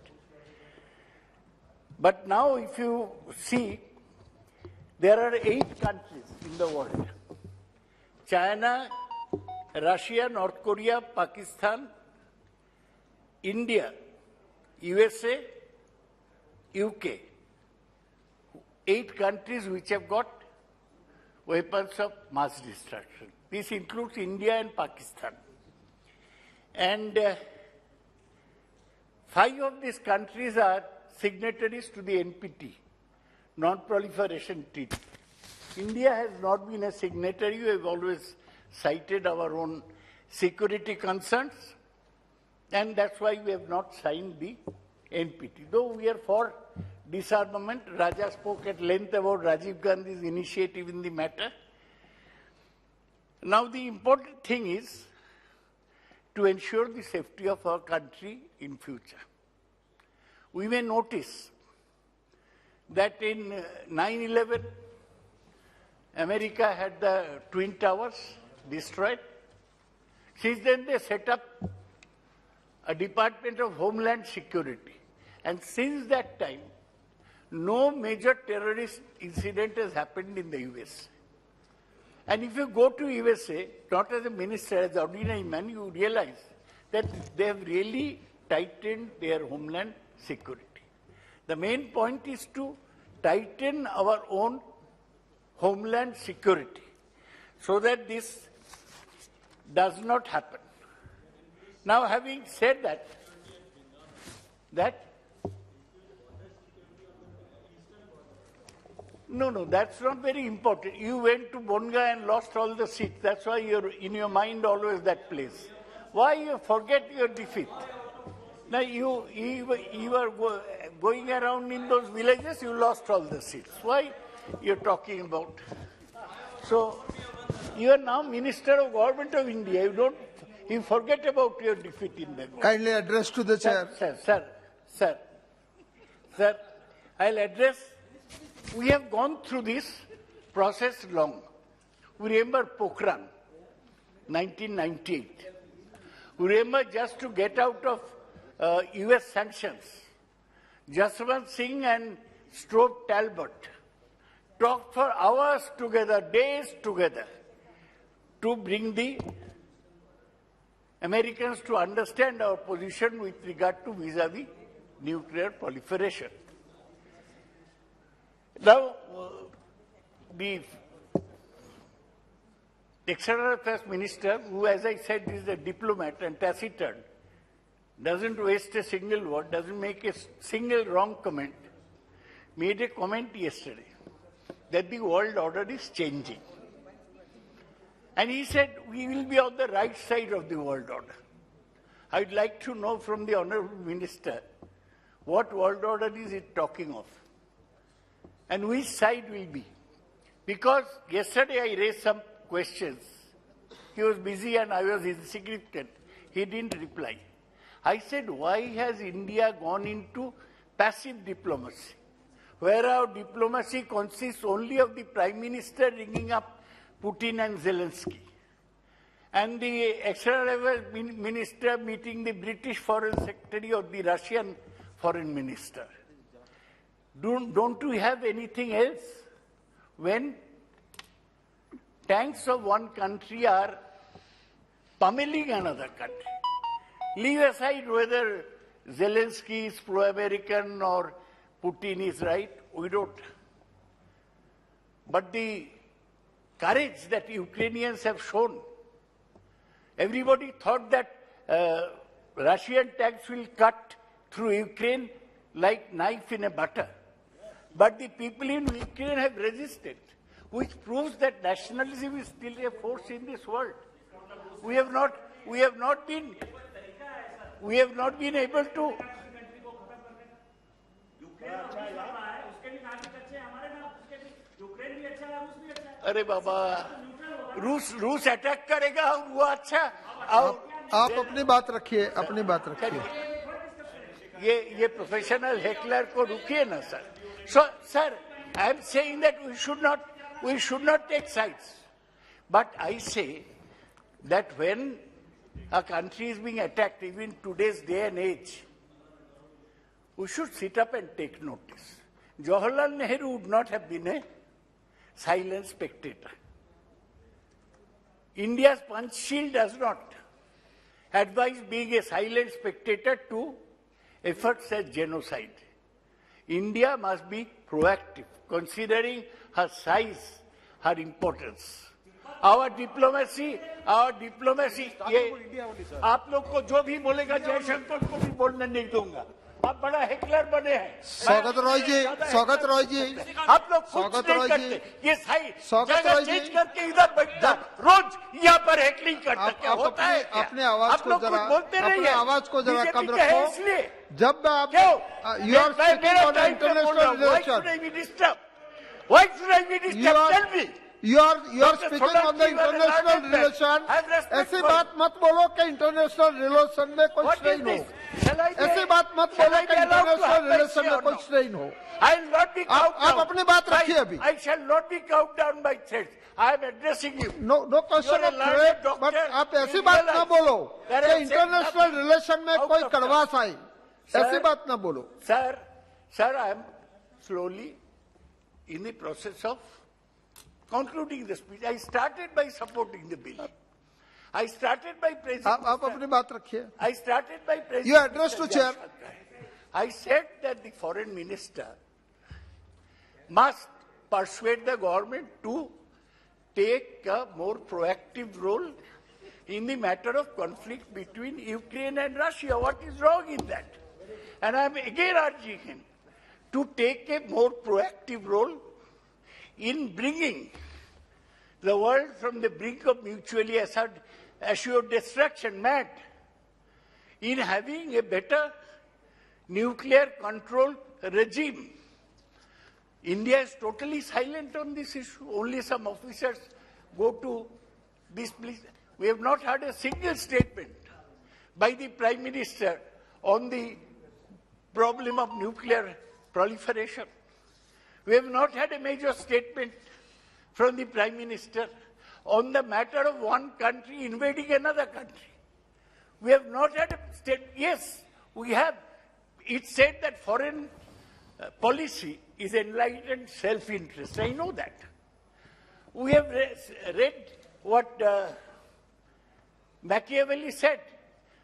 S17: But now if you see, there are 8 countries in the world. China, Russia, North Korea, Pakistan, India, USA, UK. 8 countries which have got weapons of mass destruction. This includes India and Pakistan. And 5 of these countries are signatories to the NPT, Non-Proliferation Treaty. India has not been a signatory. We have always cited our own security concerns, and that's why we have not signed the NPT. Though we are for disarmament, Raja spoke at length about Rajiv Gandhi's initiative in the matter. Now the important thing is to ensure the safety of our country in future. We may notice that in 9/11, America had the Twin Towers destroyed. Since then, they set up a Department of Homeland Security. And since that time, no major terrorist incident has happened in the US. And if you go to USA, not as a minister, as an ordinary man, you realize that they have really tightened their homeland security. The main point is to tighten our own homeland security so that this does not happen. Now, having said that, no, that's not very important. You went to Bonga and lost all the seats. That's why you're in your mind always that place. Why you forget your defeat? Now you were going around in those villages, you lost all the seats. Why you're talking about? So you are now Minister of Government of India. You forget about your defeat in the government.
S2: Kindly address to the chair.
S17: Sir, I'll address. We have gone through this process long. We remember Pokhran, 1998. We remember just to get out of US sanctions, Jaswant Singh and Strobe Talbot talked for hours together, days together, to bring the Americans to understand our position with regard to vis-a-vis nuclear proliferation. Now, the External Affairs Minister, who, as I said, is a diplomat and taciturn, doesn't waste a single word, doesn't make a single wrong comment, made a comment yesterday that the world order is changing. And he said, we will be on the right side of the world order. I'd like to know from the Honorable Minister, what world order is it talking of? And which side will be? Because yesterday I raised some questions. He was busy and I was insignificant. He didn't reply. I said, why has India gone into passive diplomacy, where our diplomacy consists only of the Prime Minister ringing up Putin and Zelensky, and the External Affairs Minister meeting the British Foreign Secretary or the Russian Foreign Minister? Don't we have anything else? When tanks of one country are pummeling another country, leave aside whether Zelensky is pro-American or Putin is right, we don't. But the courage that Ukrainians have shown, everybody thought that Russian tanks will cut through Ukraine like knife in a butter. But the people in Ukraine have resisted, which proves that nationalism is still a force in this world. We have not been we have not been able to. अरे बाबा, रूस attack करेगा और वो अच्छा।
S2: आप अपनी बात रखिए, अपनी बात रखिए।
S17: ये प्रोफेशनल हेकलर को रुकिए ना sir. So, sir, I am saying that we should not take sides. But I say that when a country is being attacked, even today's day and age, we should sit up and take notice. Jawaharlal Nehru would not have been a silent spectator. India's Punch Shield does not advise being a silent spectator to efforts as genocide. India must be proactive, considering her size, her importance. Our diplomacy, ये आप लोग को जो भी बोलेगा जयशंकर को भी बोलने नहीं दूंगा। आप बड़ा हेकलर बने हैं।
S2: स्वागत रॉय जी, स्वागत रॉय जी,
S17: आप लोग कुछ नहीं करते। ये सही जगह चेंज करके इधर बैठता, रोज यहाँ पर हेकलिंग करता। क्या होता है?
S2: अपने आवाज को जरा, अपने आवाज को जरा कम
S17: बीजेपी
S2: रखो।
S17: इसलिए
S2: जब आप you are speaking on international relations.
S17: Why should I be disturbed? Tell me.
S2: You are speaking on the international relations. ऐसी बात मत बोलो कि इंटरनेशनल रिलेशन में कुछ नहीं हो। ऐसी बात मत बोलो कि इंटरनेशनल रिलेशन में कुछ नहीं हो। आप अपनी बात रखिए अभी।
S17: I shall not be cowed down by threats. I am addressing you.
S2: No question of threat, but आप ऐसी बात ना बोलो कि इंटरनेशनल रिलेशन में कोई कड़वास आई। ऐसी बात ना बोलो।
S17: Sir, I am slowly in the process of concluding the speech. I started by supporting the bill. I started by praising.
S2: आप अपनी बात रखिए।
S17: I started by praising.
S2: You address to chair.
S17: I said that the foreign minister must persuade the government to take a more proactive role in the matter of conflict between Ukraine and Russia. What is wrong in that? And I am again urging him to take a more proactive role in bringing the world from the brink of mutually assured destruction, mad, in having a better nuclear control regime. India is totally silent on this issue. Only some officers go to this place. We have not had a single statement by the Prime Minister on the problem of nuclear proliferation. We have not had a major statement from the Prime Minister on the matter of one country invading another country. We have not had a statement. Yes, we have. It said that foreign policy is enlightened self-interest. I know that. We have read what Machiavelli said.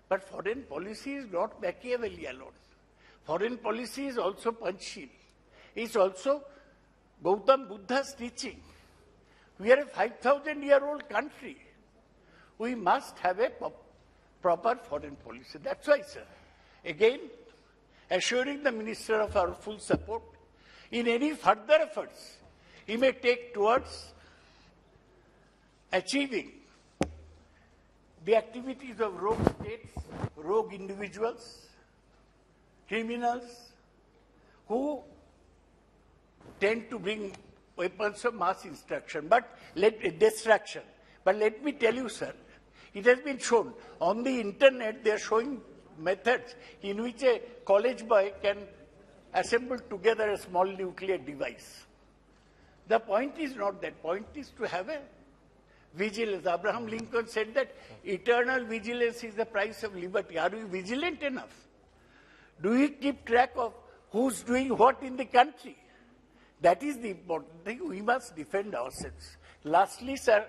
S17: But foreign policy is not Machiavelli alone. Foreign policy is also Panchsheel. It's also Gautam Buddha's teaching. We are a 5,000-year-old country. We must have a proper foreign policy. That's why, sir, again, assuring the Minister of our full support in any further efforts he may take towards achieving the activities of rogue states, rogue individuals, criminals who tend to bring weapons of mass destruction. But let me tell you, sir, it has been shown on the internet. They are showing methods in which a college boy can assemble together a small nuclear device. The point is not that. Point is to have a vigilance. Abraham Lincoln said that eternal vigilance is the price of liberty. Are we vigilant enough? Do we keep track of who's doing what in the country? That is the important thing. We must defend ourselves. Lastly, sir,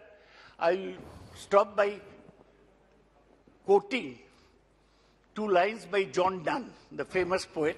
S17: I'll stop by quoting two lines by John Donne, the famous poet.